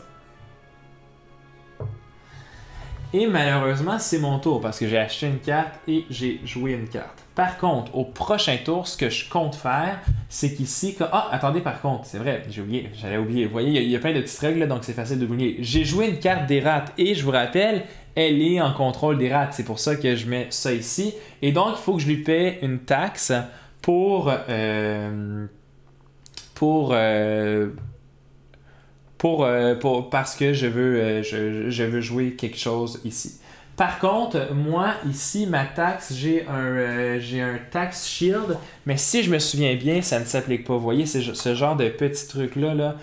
Et malheureusement, c'est mon tour parce que j'ai acheté une carte et j'ai joué une carte. Par contre, au prochain tour, ce que je compte faire, c'est qu'ici... Ah, attendez, par contre, c'est vrai, j'allais oublier. Vous voyez, il y a plein de petites règles, là, donc c'est facile d'oublier. J'ai joué une carte d'Errate et je vous rappelle, elle est en contrôle d'Errate. C'est pour ça que je mets ça ici. Et donc, il faut que je lui paie une taxe parce que je veux jouer quelque chose ici. Par contre, moi, ici, ma taxe, j'ai un tax shield, mais si je me souviens bien, ça ne s'applique pas. Vous voyez, c'est ce genre de petits trucs-là. Là,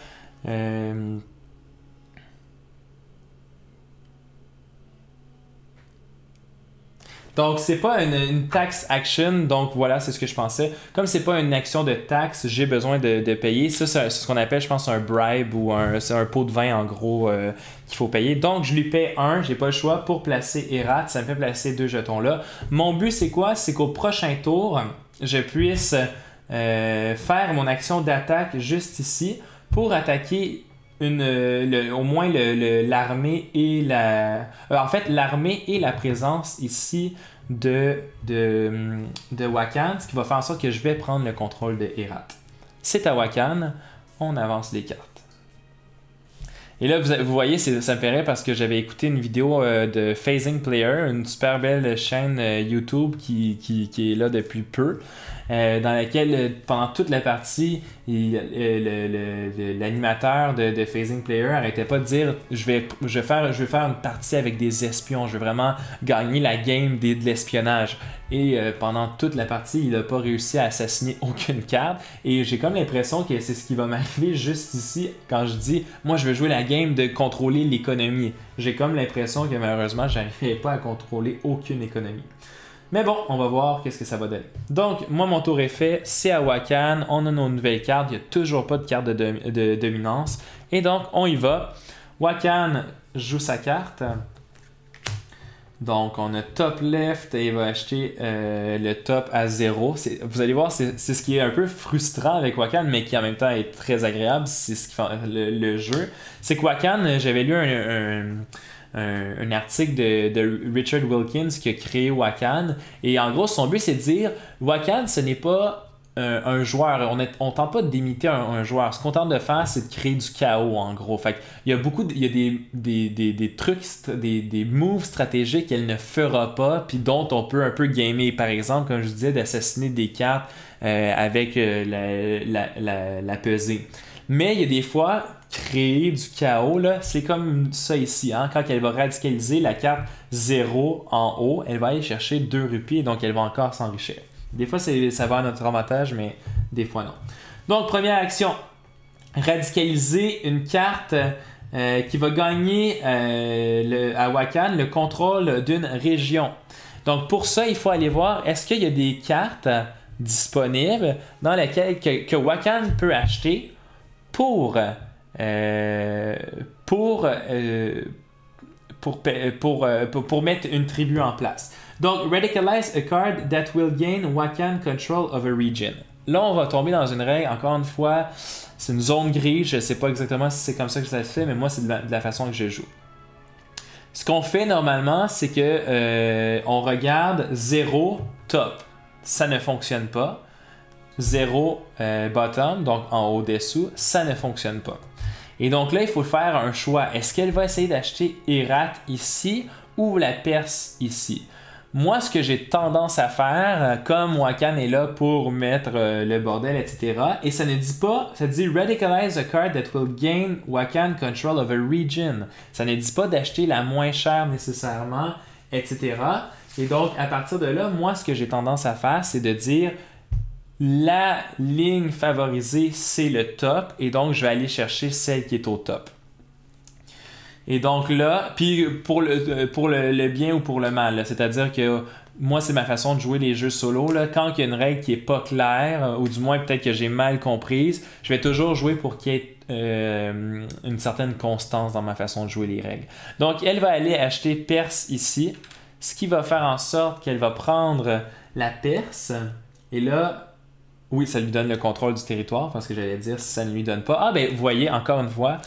Donc, c'est pas une tax action. Donc, voilà, c'est ce que je pensais. Comme c'est pas une action de taxe, j'ai besoin de payer. Ça, c'est ce qu'on appelle, je pense, un bribe ou c'est un pot de vin, en gros, qu'il faut payer. Donc, je lui paie 1. J'ai pas le choix pour placer Erat. Ça me fait placer 2 jetons là. Mon but, c'est quoi? C'est qu'au prochain tour, je puisse faire mon action d'attaque juste ici pour attaquer au moins l'armée et en fait, l'armée et la présence ici de Wakan, ce qui va faire en sorte que je vais prendre le contrôle de Herat. C'est à Wakan, on avance les cartes. Et là, vous voyez, ça me ferait parce que j'avais écouté une vidéo de Phasing Player, une super belle chaîne YouTube qui est là depuis peu, dans laquelle, pendant toute la partie, l'animateur de Phasing Player n'arrêtait pas de dire je vais faire une partie avec des espions, je veux vraiment gagner la game de l'espionnage. Et pendant toute la partie, il n'a pas réussi à assassiner aucune carte. Et j'ai comme l'impression que c'est ce qui va m'arriver juste ici quand je dis moi je veux jouer la game de contrôler l'économie. J'ai comme l'impression que malheureusement, je n'arriverai pas à contrôler aucune économie. Mais bon, on va voir qu'est-ce que ça va donner. Donc, moi, mon tour est fait. C'est à Wakan. On a nos nouvelles cartes. Il n'y a toujours pas de carte de dominance. Et donc, on y va. Wakan joue sa carte. Donc, on a top left et il va acheter le top à 0. Vous allez voir, c'est ce qui est un peu frustrant avec Wakan, mais qui en même temps est très agréable. C'est ce qui fait le jeu. C'est que Wakan, j'avais lu un article de Richard Wilkins qui a créé Wakan. Et en gros, son but, c'est de dire Wakan, ce n'est pas un joueur. On tente pas d'imiter un joueur. Ce qu'on tente de faire, c'est de créer du chaos, en gros. Fait il y a des trucs, des moves stratégiques qu'elle ne fera pas, puis dont on peut un peu gamer. Par exemple, comme je disais, d'assassiner des cartes avec la pesée. Mais il y a des fois, créer du chaos, là, c'est comme ça ici. Hein? Quand elle va radicaliser la carte 0 en haut, elle va aller chercher 2 rupies, donc elle va encore s'enrichir. Des fois, ça va à notre avantage, mais des fois non. Donc, première action, radicaliser une carte qui va gagner à Wakan le contrôle d'une région. Donc, pour ça, il faut aller voir, est-ce qu'il y a des cartes disponibles dans lesquelles que Wakan peut acheter pour mettre une tribu en place. Donc, radicalize a card that will gain Wakan control of a region. Là, on va tomber dans une règle, encore une fois, c'est une zone grise, je ne sais pas exactement si c'est comme ça que ça se fait, mais moi, c'est de la façon que je joue. Ce qu'on fait normalement, c'est que on regarde 0 top. Ça ne fonctionne pas. 0 bottom, donc en haut-dessous, ça ne fonctionne pas. Et donc là, il faut faire un choix. Est-ce qu'elle va essayer d'acheter Herat ici ou la Perse ici? Moi, ce que j'ai tendance à faire, comme Wakan est là pour mettre le bordel, etc., et ça ne dit pas, ça dit radicalize a card that will gain Wakan control of a region. Ça ne dit pas d'acheter la moins chère nécessairement, etc. Et donc, à partir de là, moi, ce que j'ai tendance à faire, c'est de dire la ligne favorisée, c'est le top, et donc je vais aller chercher celle qui est au top. Et donc là, puis pour le bien ou pour le mal, c'est-à-dire que moi, c'est ma façon de jouer les jeux solo. Là. Quand il y a une règle qui n'est pas claire, ou du moins peut-être que j'ai mal comprise, je vais toujours jouer pour qu'il y ait une certaine constance dans ma façon de jouer les règles. Donc, elle va aller acheter Perse ici, ce qui va faire en sorte qu'elle va prendre la Perse, et là, oui, ça lui donne le contrôle du territoire, parce que j'allais dire si ça ne lui donne pas. Ah, ben, vous voyez, encore une fois,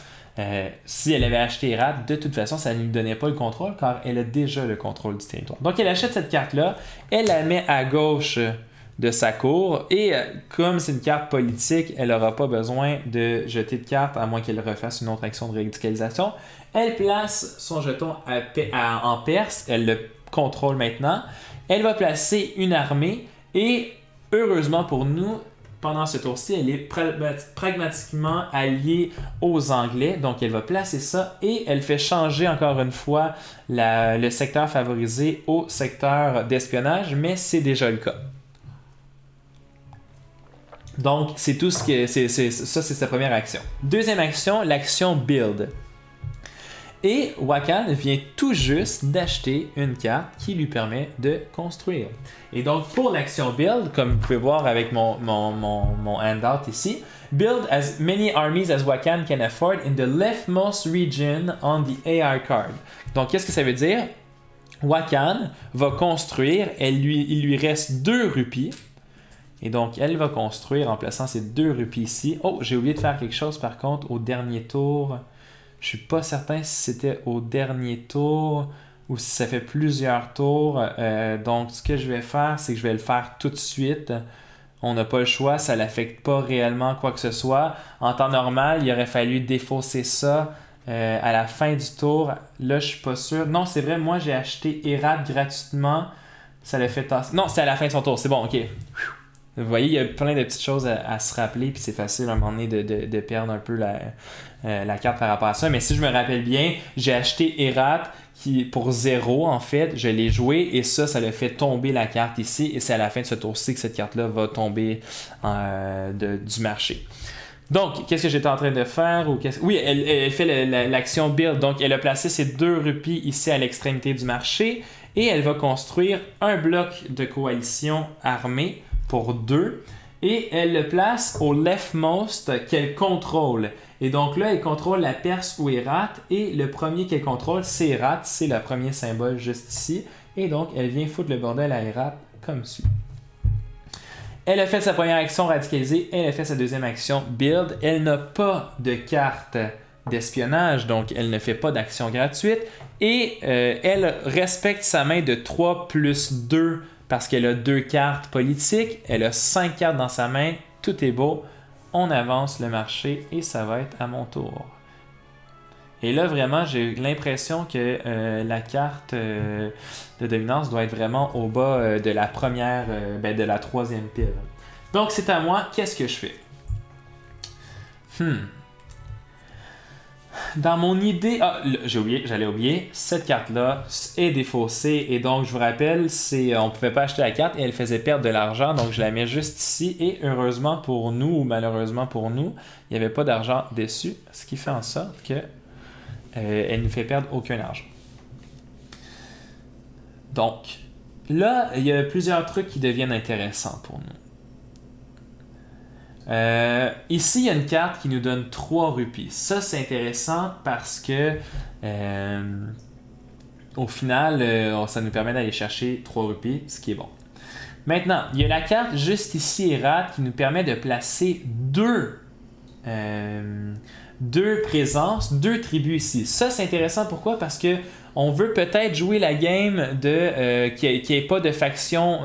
si elle avait acheté Herat, de toute façon, ça ne lui donnait pas le contrôle car elle a déjà le contrôle du territoire. Donc, elle achète cette carte-là, elle la met à gauche de sa cour et comme c'est une carte politique, elle n'aura pas besoin de jeter de carte à moins qu'elle refasse une autre action de radicalisation. Elle place son jeton en Perse, elle le contrôle maintenant. Elle va placer une armée et heureusement pour nous, pendant ce tour-ci, elle est pragmatiquement alliée aux Anglais. Donc, elle va placer ça et elle fait changer encore une fois le secteur favorisé au secteur d'espionnage, mais c'est déjà le cas. Donc, c'est tout ce que... Ça, c'est sa première action. Deuxième action, l'action Build. Et Wakan vient tout juste d'acheter une carte qui lui permet de construire. Et donc, pour l'action Build, comme vous pouvez voir avec mon handout ici, Build as many armies as Wakan can afford in the leftmost region on the AR card. Donc, qu'est-ce que ça veut dire? Wakan va construire, il lui reste 2 rupies. Et donc, elle va construire en plaçant ces 2 rupies ici. Oh, j'ai oublié de faire quelque chose par contre au dernier tour. Je suis pas certain si c'était au dernier tour ou si ça fait plusieurs tours. Donc, ce que je vais faire, c'est que je vais le faire tout de suite. On n'a pas le choix, ça n'affecte pas réellement quoi que ce soit. En temps normal, il aurait fallu défausser ça à la fin du tour. Là, je suis pas sûr. Non, c'est vrai, moi, j'ai acheté Erat gratuitement. Ça l'a fait tasser. Non, c'est à la fin de son tour. C'est bon, OK. Vous voyez, il y a plein de petites choses à se rappeler, puis c'est facile à un moment donné de perdre un peu la carte par rapport à ça. Mais si je me rappelle bien, j'ai acheté Erat pour 0 en fait, je l'ai joué et ça l'a fait tomber la carte ici et c'est à la fin de ce tour-ci que cette carte-là va tomber du marché. Donc, qu'est-ce que j'étais en train de faire? Oui, elle fait l'action Build. Donc, elle a placé ses 2 rupies ici à l'extrémité du marché et elle va construire un bloc de coalition armée pour 2 et elle le place au leftmost qu'elle contrôle. Et donc là, elle contrôle la Perse ou Hérat et le premier qu'elle contrôle, c'est Hérat, c'est le premier symbole juste ici. Et donc, elle vient foutre le bordel à Hérat comme suit. Elle a fait sa première action radicalisée, elle a fait sa deuxième action Build. Elle n'a pas de carte d'espionnage, donc elle ne fait pas d'action gratuite. Et elle respecte sa main de 3 plus 2 parce qu'elle a 2 cartes politiques. Elle a 5 cartes dans sa main, tout est beau. On avance le marché et ça va être à mon tour. Et là, vraiment, j'ai l'impression que la carte de dominance doit être vraiment au bas de la première, de la 3e pile. Donc, c'est à moi. Qu'est-ce que je fais? Dans mon idée... Ah, j'allais oublier. Cette carte-là est défaussée. Et donc, je vous rappelle, on ne pouvait pas acheter la carte et elle faisait perdre de l'argent. Donc, je la mets juste ici. Et heureusement pour nous, ou malheureusement pour nous, il n'y avait pas d'argent dessus. Ce qui fait en sorte que elle ne fait perdre aucun argent. Donc, là, il y a plusieurs trucs qui deviennent intéressants pour nous. Ici, il y a une carte qui nous donne 3 rupies. Ça, c'est intéressant parce que au final, ça nous permet d'aller chercher 3 rupies, ce qui est bon. Maintenant, il y a la carte juste ici, Hérat, qui nous permet de placer 2 présences, 2 tribus ici. Ça, c'est intéressant. Pourquoi? Parce que on veut peut-être jouer la game qu'il n'y ait pas de faction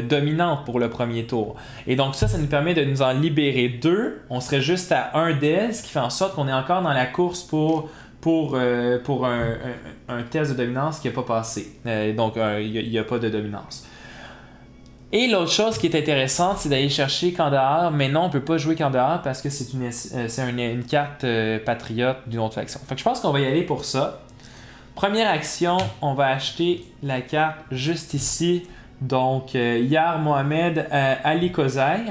dominante pour le premier tour. Et donc ça nous permet de nous en libérer 2. On serait juste à 1 d'elles, ce qui fait en sorte qu'on est encore dans la course pour un test de dominance qui n'a pas passé. Donc il n'y a pas de dominance. Et l'autre chose qui est intéressante, c'est d'aller chercher Kandahar, mais non, on ne peut pas jouer Kandahar parce que c'est une carte patriote d'une autre faction. Fait que je pense qu'on va y aller pour ça. Première action, on va acheter la carte juste ici. Donc, Yar Mohamed Ali Kozai.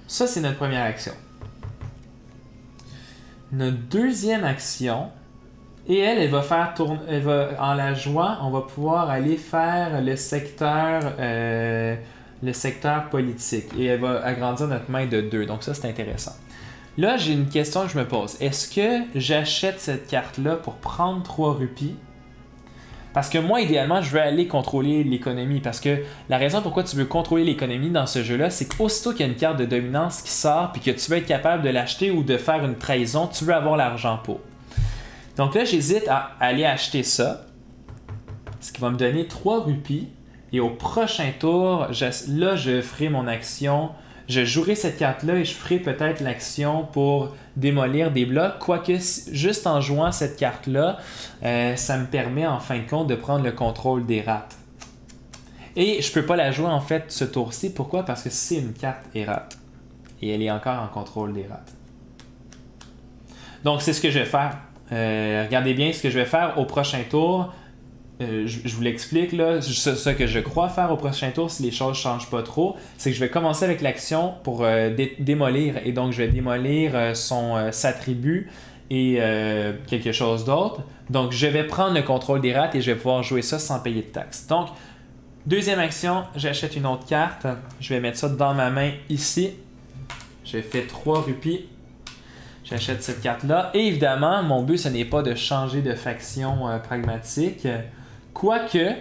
Ça, c'est notre première action. Notre deuxième action, et elle va faire tourner. En la jouant, on va pouvoir aller faire le secteur politique. Et elle va agrandir notre main de 2. Donc, ça, c'est intéressant. Là, j'ai une question que je me pose. Est-ce que j'achète cette carte-là pour prendre 3 rupies? Parce que moi, idéalement, je veux aller contrôler l'économie. Parce que la raison pourquoi tu veux contrôler l'économie dans ce jeu-là, c'est qu'aussitôt qu'il y a une carte de dominance qui sort puis que tu veux être capable de l'acheter ou de faire une trahison, tu veux avoir l'argent pour. Donc là, j'hésite à aller acheter ça. Ce qui va me donner 3 rupies. Et au prochain tour, là, je ferai mon action. Je jouerai cette carte-là et je ferai peut-être l'action pour démolir des blocs. Quoique, juste en jouant cette carte-là, ça me permet en fin de compte de prendre le contrôle des rats. Et je ne peux pas la jouer en fait ce tour-ci. Pourquoi? Parce que c'est une carte Hérat. Et elle est encore en contrôle des rats. Donc, c'est ce que je vais faire. Regardez bien ce que je vais faire au prochain tour. Je vous l'explique là, ce que je crois faire au prochain tour si les choses ne changent pas trop, c'est que je vais commencer avec l'action pour démolir et donc je vais démolir sa tribu et quelque chose d'autre. Donc, je vais prendre le contrôle des rates et je vais pouvoir jouer ça sans payer de taxes. Donc, deuxième action, j'achète une autre carte. Je vais mettre ça dans ma main ici. J'ai fait 3 rupies. J'achète cette carte-là. Et évidemment, mon but, ce n'est pas de changer de faction pragmatique. Quoique,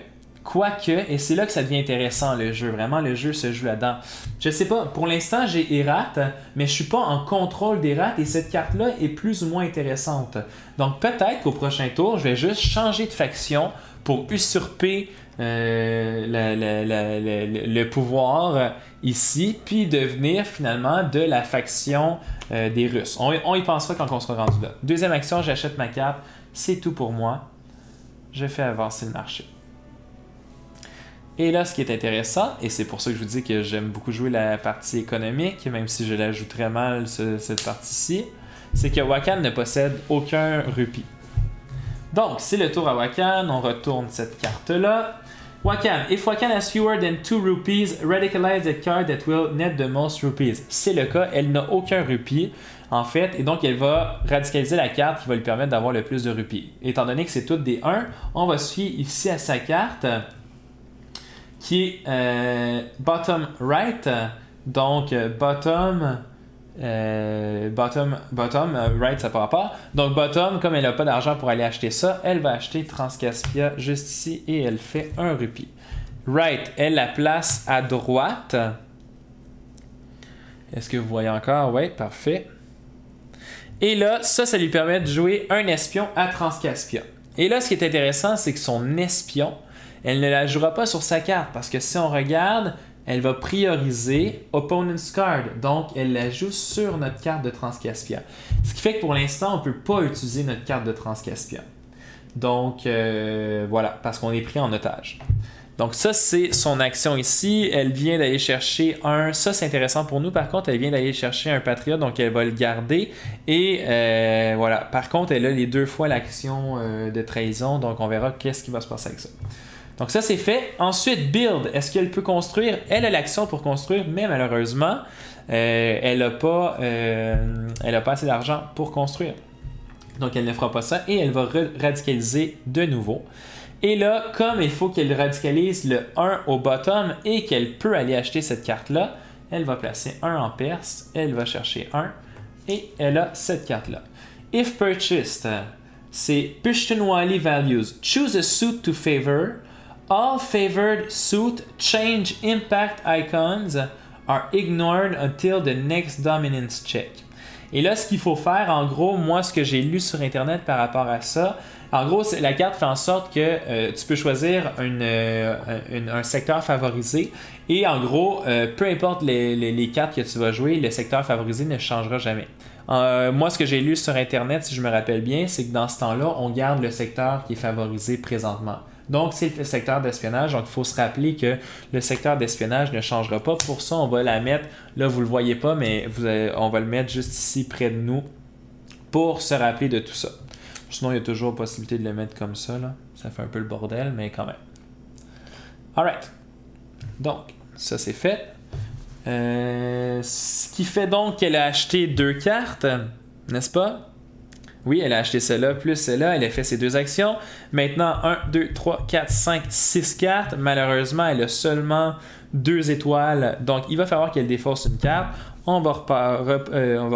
et c'est là que ça devient intéressant le jeu. Vraiment, le jeu se joue là-dedans. Je sais pas, pour l'instant, j'ai Herat, mais je suis pas en contrôle d'Herat et cette carte-là est plus ou moins intéressante. Donc peut-être qu'au prochain tour, je vais juste changer de faction pour usurper le pouvoir ici, puis devenir finalement de la faction des Russes. On y pensera quand on sera rendu là. Deuxième action, j'achète ma carte. C'est tout pour moi. Je fais avancer le marché. Et là, ce qui est intéressant, et c'est pour ça que je vous dis que j'aime beaucoup jouer la partie économique, même si je la joue très mal, cette partie-ci, c'est que Wakan ne possède aucun rupee. Donc, c'est le tour à Wakan, on retourne cette carte-là. Wakan, if Wakan has fewer than 2 rupees, radicalize the card that will net the most rupees. C'est le cas, elle n'a aucun rupee, en fait, et donc elle va radicaliser la carte qui va lui permettre d'avoir le plus de rupees. Étant donné que c'est toutes des 1, on va se fier ici à sa carte, qui est bottom right, donc bottom right ça part pas. Donc bottom, comme elle n'a pas d'argent pour aller acheter ça, elle va acheter Transcaspia juste ici et elle fait 1 rupee. Right, elle la place à droite. Est-ce que vous voyez encore? Oui, parfait. Et là, ça lui permet de jouer un espion à Transcaspia. Et là, ce qui est intéressant, c'est que son espion, elle ne la jouera pas sur sa carte parce que si on regarde, elle va prioriser Opponent's Card. Donc, elle la joue sur notre carte de Transcaspia. Ce qui fait que pour l'instant, on ne peut pas utiliser notre carte de Transcaspia. Donc, voilà, parce qu'on est pris en otage. Donc, ça, c'est son action ici. Elle vient d'aller chercher un... Ça, c'est intéressant pour nous. Par contre, elle vient d'aller chercher un Patriote, donc elle va le garder. Et voilà. Par contre, elle a les 2 fois l'action de trahison. Donc, on verra qu'est-ce qui va se passer avec ça. Donc ça, c'est fait. Ensuite, build. Est-ce qu'elle peut construire? Elle a l'action pour construire, mais malheureusement, elle n'a pas assez d'argent pour construire. Donc, elle ne fera pas ça et elle va radicaliser de nouveau. Et là, comme il faut qu'elle radicalise le 1 au bottom et qu'elle peut aller acheter cette carte-là, elle va placer 1 en Perse, elle va chercher 1 et elle a cette carte-là. If purchased, c'est Pishtunwali values. Choose a suit to favor. All favored suit change impact icons are ignored until the next dominance check. Et là, ce qu'il faut faire, en gros, moi, ce que j'ai lu sur Internet par rapport à ça, en gros, la carte fait en sorte que tu peux choisir un secteur favorisé et en gros, peu importe les cartes que tu vas jouer, le secteur favorisé ne changera jamais. Moi, ce que j'ai lu sur Internet, si je me rappelle bien, c'est que dans ce temps-là, on garde le secteur qui est favorisé présentement. Donc, c'est le secteur d'espionnage. Donc, il faut se rappeler que le secteur d'espionnage ne changera pas. Pour ça, on va la mettre, là, vous ne le voyez pas, mais on va le mettre juste ici près de nous pour se rappeler de tout ça. Sinon, il y a toujours la possibilité de le mettre comme ça, là. Ça fait un peu le bordel, mais quand même. Alright. Donc, ça, c'est fait. Ce qui fait donc qu'elle a acheté 2 cartes, n'est-ce pas? Oui, elle a acheté celle-là plus celle-là. Elle a fait ses 2 actions. Maintenant, 1, 2, 3, 4, 5, 6 cartes. Malheureusement, elle a seulement 2 étoiles. Donc, il va falloir qu'elle défausse une carte. On va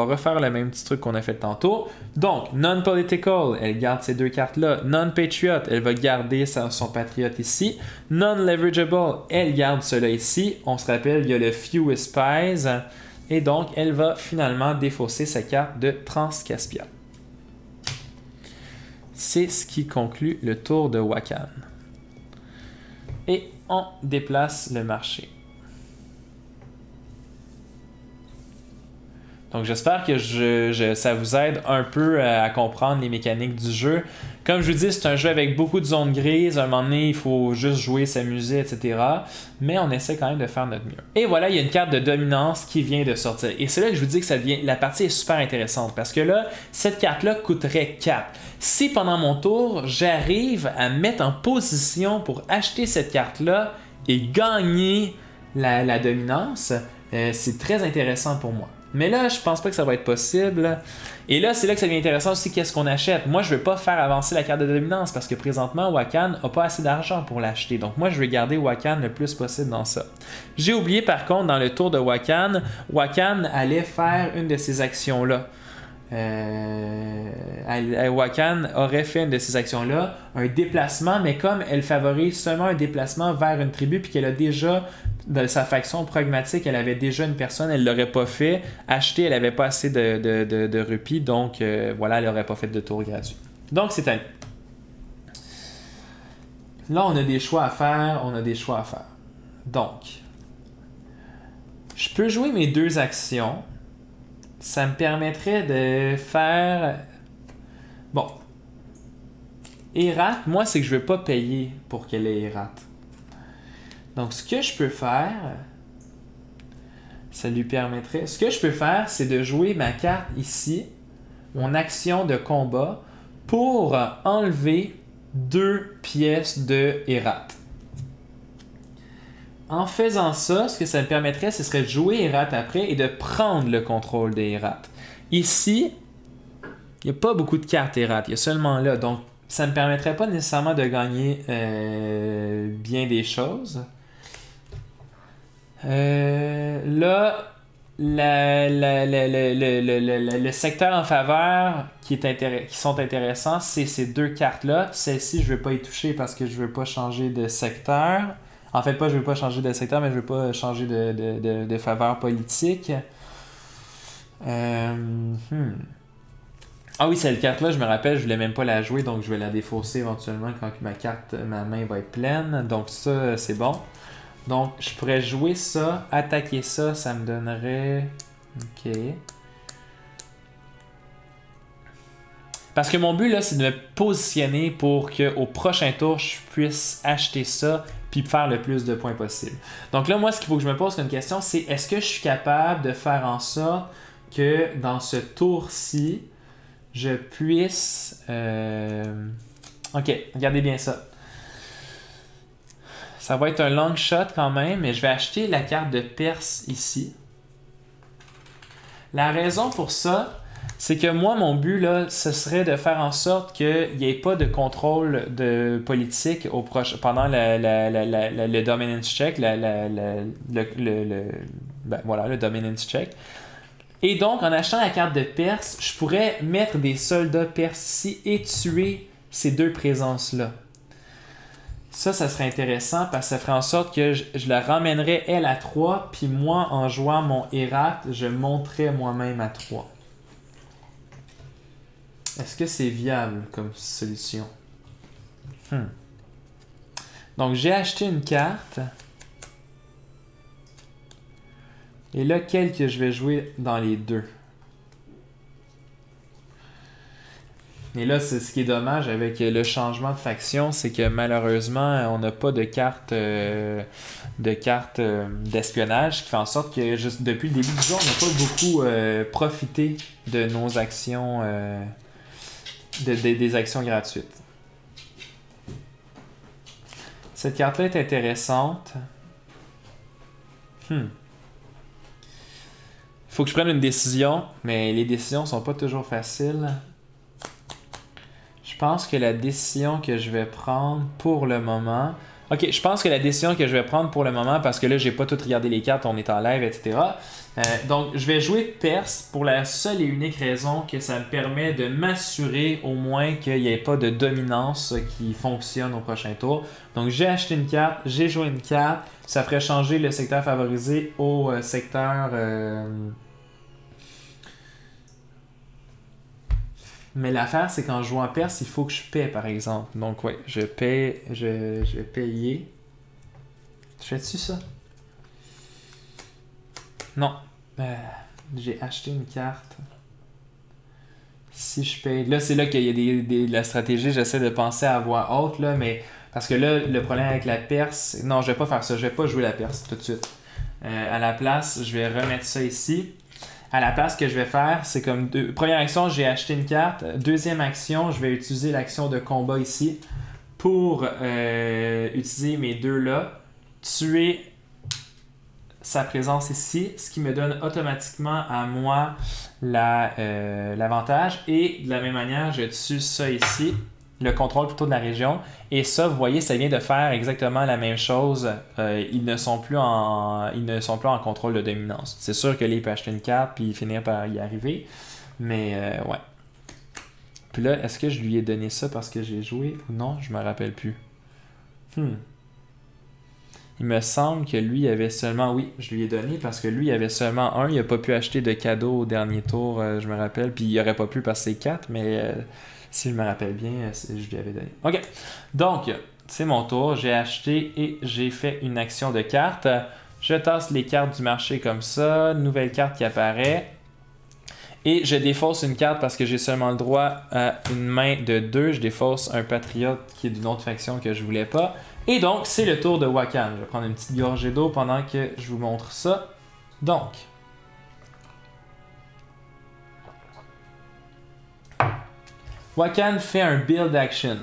refaire le même petit truc qu'on a fait tantôt. Donc, non-political, elle garde ces 2 cartes-là. Non-patriot, elle va garder son patriote ici. Non-leverageable, elle garde cela ici. On se rappelle, il y a le Few Spies. Et donc, elle va finalement défausser sa carte de Transcaspia. C'est ce qui conclut le tour de Wakan. Et on déplace le marché. Donc j'espère que ça vous aide un peu à comprendre les mécaniques du jeu. Comme je vous dis, c'est un jeu avec beaucoup de zones grises. À un moment donné, il faut juste jouer, s'amuser, etc. Mais on essaie quand même de faire notre mieux. Et voilà, il y a une carte de dominance qui vient de sortir. Et c'est là que je vous dis que la partie est super intéressante. Parce que là, cette carte-là coûterait 4. Si pendant mon tour, j'arrive à mettre en position pour acheter cette carte-là et gagner la dominance, c'est très intéressant pour moi. Mais là, je pense pas que ça va être possible. Et là, c'est là que ça devient intéressant aussi, qu'est-ce qu'on achète. Moi, je veux pas faire avancer la carte de dominance parce que présentement, Wakan a pas assez d'argent pour l'acheter. Donc moi, je veux garder Wakan le plus possible dans ça. J'ai oublié par contre, dans le tour de Wakan, Wakan allait faire une de ces actions-là. Wakan aurait fait une de ces actions-là, un déplacement, mais comme elle favorise seulement un déplacement vers une tribu, puis qu'elle a déjà, dans sa faction pragmatique, elle avait déjà une personne, elle ne l'aurait pas fait. Acheter, elle n'avait pas assez de rupies, donc voilà, elle n'aurait pas fait de tour gratuit. Donc c'est un... Là, on a des choix à faire, Donc, je peux jouer mes 2 actions. Ça me permettrait de faire... Bon. Errate, moi, c'est que je ne veux pas payer pour qu'elle ait Errate. Donc, ce que je peux faire, ça lui permettrait... Ce que je peux faire, c'est de jouer ma carte ici, mon action de combat, pour enlever 2 pièces de Errate. En faisant ça, ce que ça me permettrait, ce serait de jouer Errate après et de prendre le contrôle des Errate. Ici, il n'y a pas beaucoup de cartes Errate, il y a seulement là. Donc, ça ne me permettrait pas nécessairement de gagner bien des choses. Là, le secteur en faveur qui sont intéressants, c'est ces 2 cartes-là. Celle-ci, je ne vais pas y toucher parce que je ne veux pas changer de secteur. En fait, je ne veux pas changer de secteur, mais je ne veux pas changer de faveur politique. Ah oui, cette carte-là, je me rappelle, je ne voulais même pas la jouer, donc je vais la défausser éventuellement quand ma main va être pleine. Donc ça, c'est bon. Donc, je pourrais jouer ça, attaquer ça, ça me donnerait... OK. Parce que mon but, là, c'est de me positionner pour qu'au prochain tour, je puisse acheter ça puis faire le plus de points possible. Donc là, moi, ce qu'il faut que je me pose comme question, c'est est-ce que je suis capable de faire en sorte que dans ce tour-ci, je puisse... OK, regardez bien ça. Ça va être un long shot quand même, mais je vais acheter la carte de Perse ici. La raison pour ça, c'est que moi, mon but, là, ce serait de faire en sorte qu'il n'y ait pas de contrôle de politique pendant le dominance check, voilà, le dominance check. Et donc, en achetant la carte de Perse, je pourrais mettre des soldats perses ici et tuer ces 2 présences-là. Ça serait intéressant parce que ça ferait en sorte que je la ramènerais elle à 3, puis moi, en jouant mon Errate, je monterais moi-même à 3. Est-ce que c'est viable comme solution? Donc, j'ai acheté une carte. Et là, quelle que je vais jouer dans les 2? Et là, c'est ce qui est dommage avec le changement de faction, c'est que malheureusement, on n'a pas de carte d'espionnage qui fait en sorte que juste depuis le début du jeu, on n'a pas beaucoup profité de nos actions, des actions gratuites. Cette carte-là est intéressante. Faut que je prenne une décision, mais les décisions sont pas toujours faciles. Je pense que la décision que je vais prendre pour le moment... Ok, je pense que la décision que je vais prendre pour le moment, parce que là, j'ai pas tout regardé les cartes, on est en live, etc. Donc, je vais jouer Perse pour la seule et unique raison que ça me permet de m'assurer au moins qu'il n'y ait pas de dominance qui fonctionne au prochain tour. Donc, j'ai acheté une carte, j'ai joué une carte, ça ferait changer le secteur favorisé au secteur... Mais l'affaire, c'est qu'en jouant Perse, il faut que je paie, par exemple. Donc, ouais, je vais payer. Je fais-tu ça? Non. J'ai acheté une carte. Si je paye... Là, c'est là qu'il y a de la stratégie. J'essaie de penser à voix haute, là, mais... Parce que là, le problème avec la Perse... Non, je vais pas faire ça. Je vais pas jouer la Perse tout de suite. À la place, je vais remettre ça ici. À la place, ce que je vais faire, c'est comme... Première action, j'ai acheté une carte. Deuxième action, je vais utiliser l'action de combat ici pour utiliser mes 2 là. Tuer sa présence ici, ce qui me donne automatiquement à moi l'avantage. Et de la même manière, je tue ça ici, le contrôle plutôt de la région. Et ça, vous voyez, ça vient de faire exactement la même chose. Ils ne sont plus en contrôle de dominance. C'est sûr que là, il peut acheter une carte puis finir par y arriver. Mais ouais. Puis là, est-ce que je lui ai donné ça parce que j'ai joué ou non? Je me rappelle plus. Il me semble que lui avait seulement... Oui, je lui ai donné parce que lui, il avait seulement un. Il n'a pas pu acheter de cadeau au dernier tour, je me rappelle. Puis il n'aurait pas pu passer 4, mais si je me rappelle bien, je lui avais donné. OK. Donc, c'est mon tour. J'ai acheté et j'ai fait une action de carte. Je tasse les cartes du marché comme ça. Nouvelle carte qui apparaît. Et je défausse une carte parce que j'ai seulement le droit à une main de 2. Je défausse un patriote qui est d'une autre faction que je voulais pas. Et donc, c'est le tour de Wakan. Je vais prendre une petite gorgée d'eau pendant que je vous montre ça. Donc, Wakan fait un build action.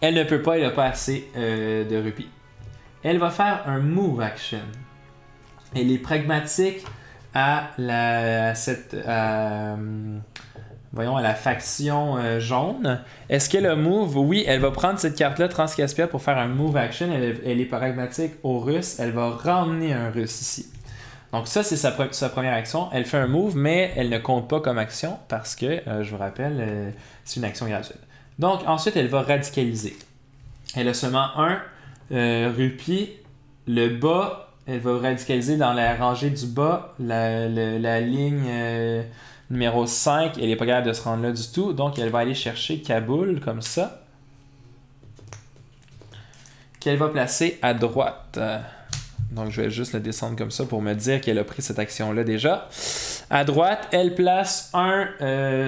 Elle ne peut pas, elle n'a pas assez de rupies. Elle va faire un move action. Elle est pragmatique à la faction jaune. Est-ce qu'elle a move? Oui, elle va prendre cette carte-là, Transcaspia, pour faire un move action. Elle est pragmatique aux Russes. Elle va ramener un Russe ici. Donc ça, c'est sa première action. Elle fait un move, mais elle ne compte pas comme action parce que, je vous rappelle, c'est une action gratuite. Donc ensuite, elle va radicaliser. Elle a seulement un rupie. Le bas, elle va radicaliser dans la rangée du bas, la ligne numéro 5. Elle n'est pas capable de se rendre là du tout. Donc, elle va aller chercher Kaboul, comme ça. Qu'elle va placer à droite. Donc, je vais juste le descendre comme ça pour me dire qu'elle a pris cette action-là déjà. À droite, elle place un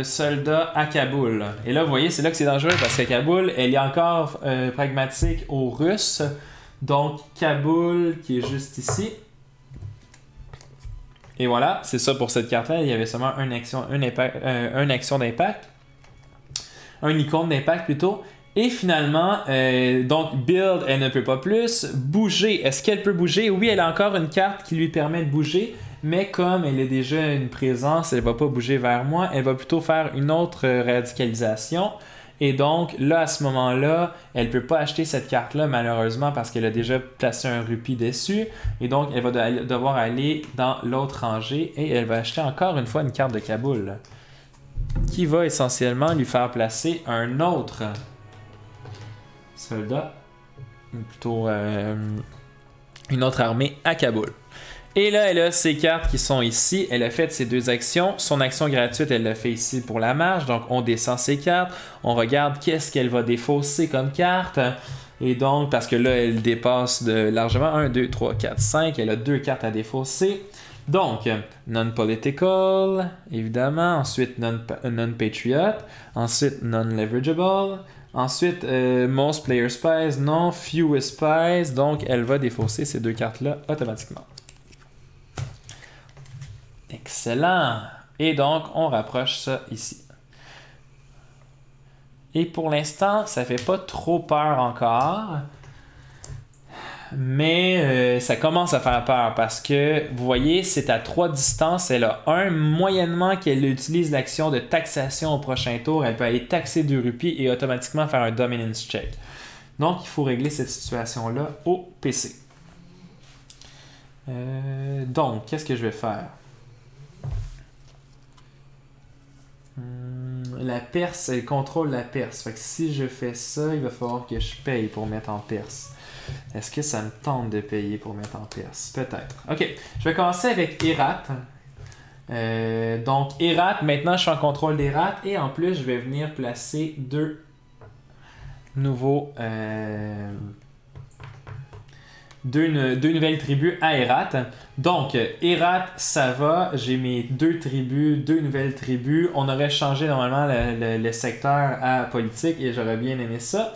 soldat à Kaboul. Et là, vous voyez, c'est là que c'est dangereux parce que Kaboul, elle est encore pragmatique aux Russes. Donc, Kaboul qui est juste ici. Et voilà, c'est ça pour cette carte-là. Il y avait seulement une action d'impact. Un icône d'impact plutôt. Et finalement, donc build, elle ne peut pas plus. Bouger, est-ce qu'elle peut bouger? Oui, elle a encore une carte qui lui permet de bouger. Mais comme elle a déjà une présence, elle ne va pas bouger vers moi. Elle va plutôt faire une autre radicalisation. Et donc, là, à ce moment-là, elle ne peut pas acheter cette carte-là, malheureusement, parce qu'elle a déjà placé un rupie dessus. Et donc, elle va devoir aller dans l'autre rangée et elle va acheter encore une fois une carte de Kaboul qui va essentiellement lui faire placer un autre soldat, ou plutôt une autre armée à Kaboul. Et là, elle a ses cartes qui sont ici. Elle a fait ses deux actions. Son action gratuite, elle l'a fait ici pour la marche. Donc, on descend ses cartes. On regarde qu'est-ce qu'elle va défausser comme carte. Et donc, parce que là, elle dépasse largement 1, 2, 3, 4, 5. Elle a deux cartes à défausser. Donc, non-political, évidemment. Ensuite, non-patriot. Ensuite, non-leverageable. Ensuite, most player spies, non, fewest spies. Donc, elle va défausser ces deux cartes-là automatiquement. Excellent. Et donc, on rapproche ça ici. Et pour l'instant, ça fait pas trop peur encore. Mais ça commence à faire peur parce que, vous voyez, c'est à 3 distances. Elle a un moyennement qu'elle utilise l'action de taxation au prochain tour. Elle peut aller taxer 2 rupies et automatiquement faire un dominance check. Donc, il faut régler cette situation-là au PC. Donc, qu'est-ce que je vais faire? La Perse, elle contrôle la Perse. Fait que si je fais ça, il va falloir que je paye pour mettre en Perse. Est-ce que ça me tente de payer pour mettre en Perse? Peut-être. Ok, je vais commencer avec Herat. Donc, Herat, maintenant je suis en contrôle d'Herat. Et en plus, je vais venir placer 2 nouveaux... Deux nouvelles tribus à Herat. Donc, Herat, ça va. J'ai mes 2 tribus, 2 nouvelles tribus. On aurait changé normalement le secteur à politique et j'aurais bien aimé ça.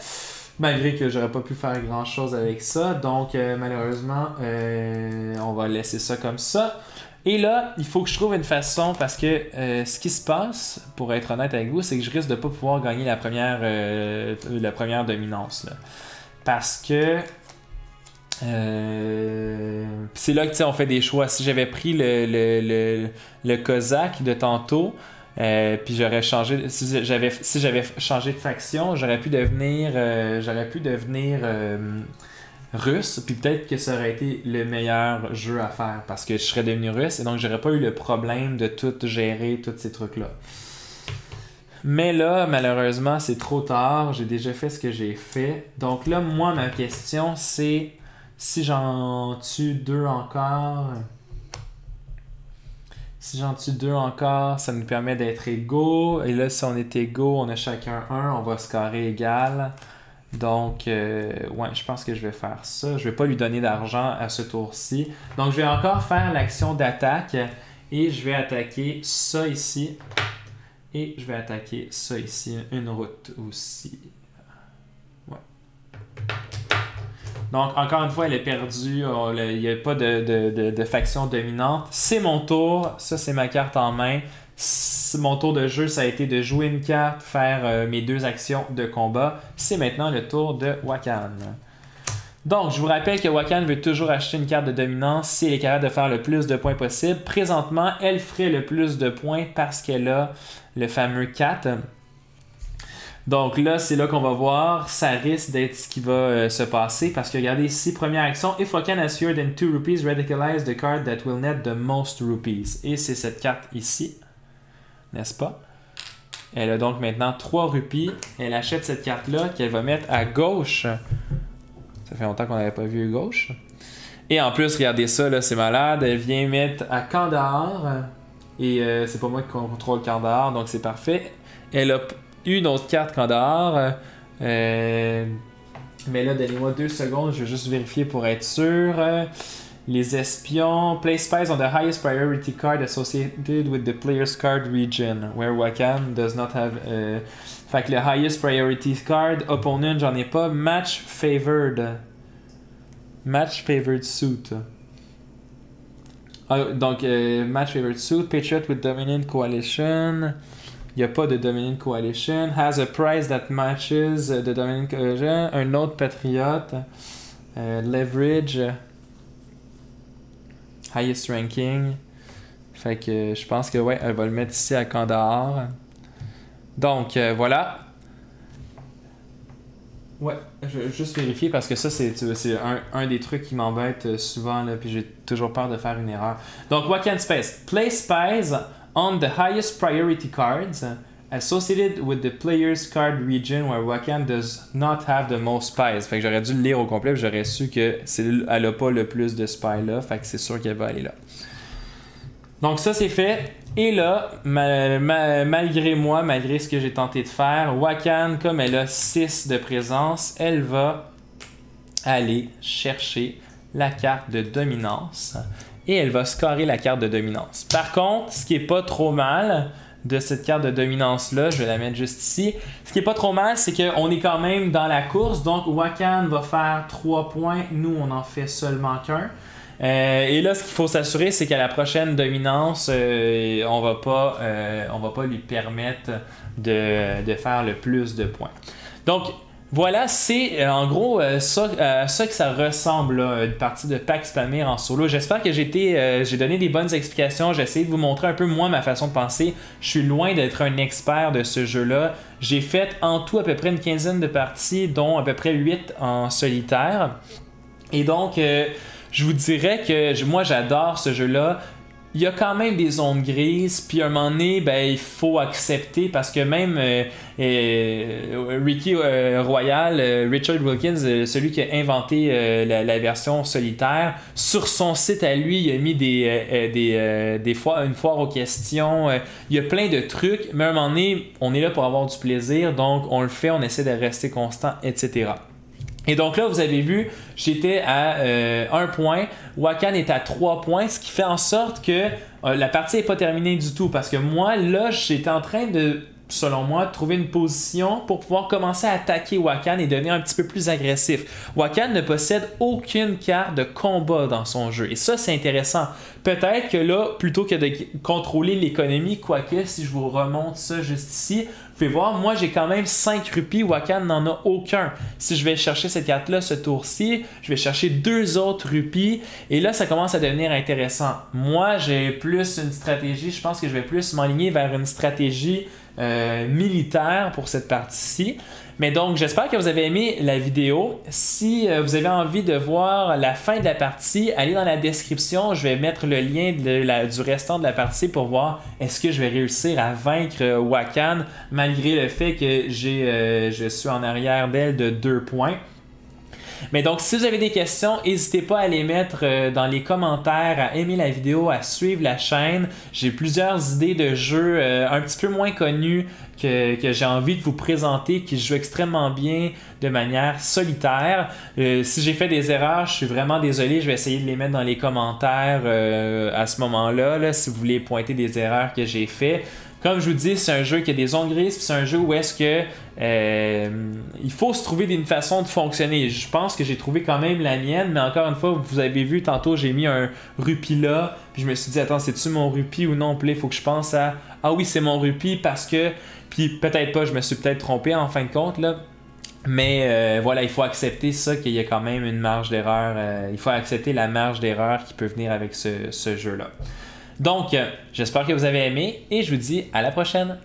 Malgré que j'aurais pas pu faire grand chose avec ça. Donc, malheureusement, on va laisser ça comme ça. Et là, il faut que je trouve une façon parce que ce qui se passe, pour être honnête avec vous, c'est que je risque de pas pouvoir gagner la première dominance. Là. Parce que C'est là que on fait des choix. Si j'avais pris le Cosaque de tantôt, puis j'aurais changé. Si j'avais changé de faction, j'aurais pu devenir russe, puis peut-être que ça aurait été le meilleur jeu à faire parce que je serais devenu russe et donc j'aurais pas eu le problème de tout gérer, tous ces trucs-là. Mais là, malheureusement, c'est trop tard. J'ai déjà fait ce que j'ai fait. Donc là, moi, ma question, c'est si j'en tue 2 encore. Si j'en tue 2 encore, ça nous permet d'être égaux. Et là, si on est égaux, on a chacun 1, on va scorer égal. Donc, ouais, je pense que je vais faire ça. Je vais pas lui donner d'argent à ce tour-ci. Donc, je vais encore faire l'action d'attaque et je vais attaquer ça ici. Et je vais attaquer ça ici, une route aussi. Ouais. Donc, encore une fois, elle est perdue. Il n'y a pas de faction dominante. C'est mon tour. Ça, c'est ma carte en main. Mon tour de jeu, ça a été de jouer une carte, faire mes 2 actions de combat. C'est maintenant le tour de Wakan. Donc, je vous rappelle que Wakan veut toujours acheter une carte de dominance si elle est capable de faire le plus de points possible. Présentement, elle ferait le plus de points parce qu'elle a le fameux 4. Donc là, c'est là qu'on va voir. Ça risque d'être ce qui va se passer parce que regardez ici, première action. If Wakan has fewer than 2 rupees, radicalize the card that will net the most rupees. Et c'est cette carte ici, n'est-ce pas? Elle a donc maintenant 3 rupees. Elle achète cette carte-là qu'elle va mettre à gauche. Ça fait longtemps qu'on n'avait pas vu à gauche. Et en plus, regardez ça, là, c'est malade. Elle vient mettre à Kandahar. Et c'est pas moi qui contrôle Kandahar, donc c'est parfait. Elle a une autre carte Kandahar. Mais là, donnez-moi 2 secondes, je vais juste vérifier pour être sûr. Les espions. Place spies on the highest priority card associated with the player's card region, where Wakan does not have... Fait que le highest priority card, opponent, j'en ai pas. Match favored. Match favored suit. Donc, match favored suit. Patriot with dominant coalition. Il n'y a pas de dominant coalition. Has a price that matches the dominant coalition. Un autre patriote. Leverage. Highest ranking. Fait que je pense que ouais, elle va le mettre ici à Kandahar. Donc, voilà. Ouais, je vais juste vérifier parce que ça, c'est un des trucs qui m'embête souvent, là, puis j'ai toujours peur de faire une erreur. Donc, Wakan Space. Place spies on the highest priority cards associated with the player's card region where Wakan does not have the most spies. Fait que j'aurais dû le lire au complet, puis j'aurais su qu'elle n'a pas le plus de spies là, fait que c'est sûr qu'elle va aller là. Donc, ça, c'est fait. Et là, malgré moi, malgré ce que j'ai tenté de faire, Wakan, comme elle a 6 de présence, elle va aller chercher la carte de dominance et elle va scorer la carte de dominance. Par contre, ce qui est pas trop mal de cette carte de dominance-là, je vais la mettre juste ici, ce qui est pas trop mal, c'est qu'on est quand même dans la course, donc Wakan va faire 3 points, nous on en fait seulement qu'un. Et là, ce qu'il faut s'assurer, c'est qu'à la prochaine dominance, on va pas lui permettre de faire le plus de points. Donc, voilà, c'est en gros ça que ça ressemble, là, une partie de Pax Pamir en solo. J'espère que j'ai donné des bonnes explications. J'ai essayé de vous montrer un peu, moi, ma façon de penser. Je suis loin d'être un expert de ce jeu-là. J'ai fait en tout à peu près une quinzaine de parties, dont à peu près 8 en solitaire. Et donc... je vous dirais que moi j'adore ce jeu-là. Il y a quand même des zones grises, puis à un moment donné, ben, il faut accepter parce que même Ricky Royal, Richard Wilkins, celui qui a inventé la version solitaire, sur son site à lui, il a mis une foire aux questions. Il y a plein de trucs, mais à un moment donné, on est là pour avoir du plaisir, donc on le fait, on essaie de rester constant, etc. Et donc là, vous avez vu, j'étais à 1 point, Wakan est à 3 points, ce qui fait en sorte que la partie n'est pas terminée du tout. Parce que moi, là, j'étais en train de selon moi, trouver une position pour pouvoir commencer à attaquer Wakan et devenir un petit peu plus agressif. Wakan ne possède aucune carte de combat dans son jeu. Et ça, c'est intéressant. Peut-être que là, plutôt que de contrôler l'économie, quoique, si je vous remonte ça juste ici, vous pouvez voir, moi, j'ai quand même 5 rupies. Wakan n'en a aucun. Si je vais chercher cette carte-là ce tour-ci, je vais chercher 2 autres rupies. Et là, ça commence à devenir intéressant. Moi, j'ai plus une stratégie. Je pense que je vais plus m'aligner vers une stratégie militaire pour cette partie-ci. Mais donc, j'espère que vous avez aimé la vidéo. Si vous avez envie de voir la fin de la partie, allez dans la description. Je vais mettre le lien du restant de la partie pour voir est-ce que je vais réussir à vaincre Wakan malgré le fait que je suis en arrière d'elle de 2 points. Mais donc, si vous avez des questions, n'hésitez pas à les mettre dans les commentaires, à aimer la vidéo, à suivre la chaîne. J'ai plusieurs idées de jeux un petit peu moins connus que j'ai envie de vous présenter, qui jouent extrêmement bien de manière solitaire. Si j'ai fait des erreurs, je suis vraiment désolé. Je vais essayer de les mettre dans les commentaires à ce moment-là, si vous voulez pointer des erreurs que j'ai faites. Comme je vous dis, c'est un jeu qui a des zones grises, puis c'est un jeu où est-ce que il faut se trouver une façon de fonctionner. Je pense que j'ai trouvé quand même la mienne, mais encore une fois, vous avez vu tantôt, j'ai mis un rupee là, puis je me suis dit, attends, c'est-tu mon rupee ou non? Puis là, il faut que je pense à, ah oui, c'est mon rupee parce que, puis peut-être pas, je me suis peut-être trompé en fin de compte, là. Mais voilà, il faut accepter ça, qu'il y a quand même une marge d'erreur. Il faut accepter la marge d'erreur qui peut venir avec ce jeu-là. Donc, j'espère que vous avez aimé et je vous dis à la prochaine.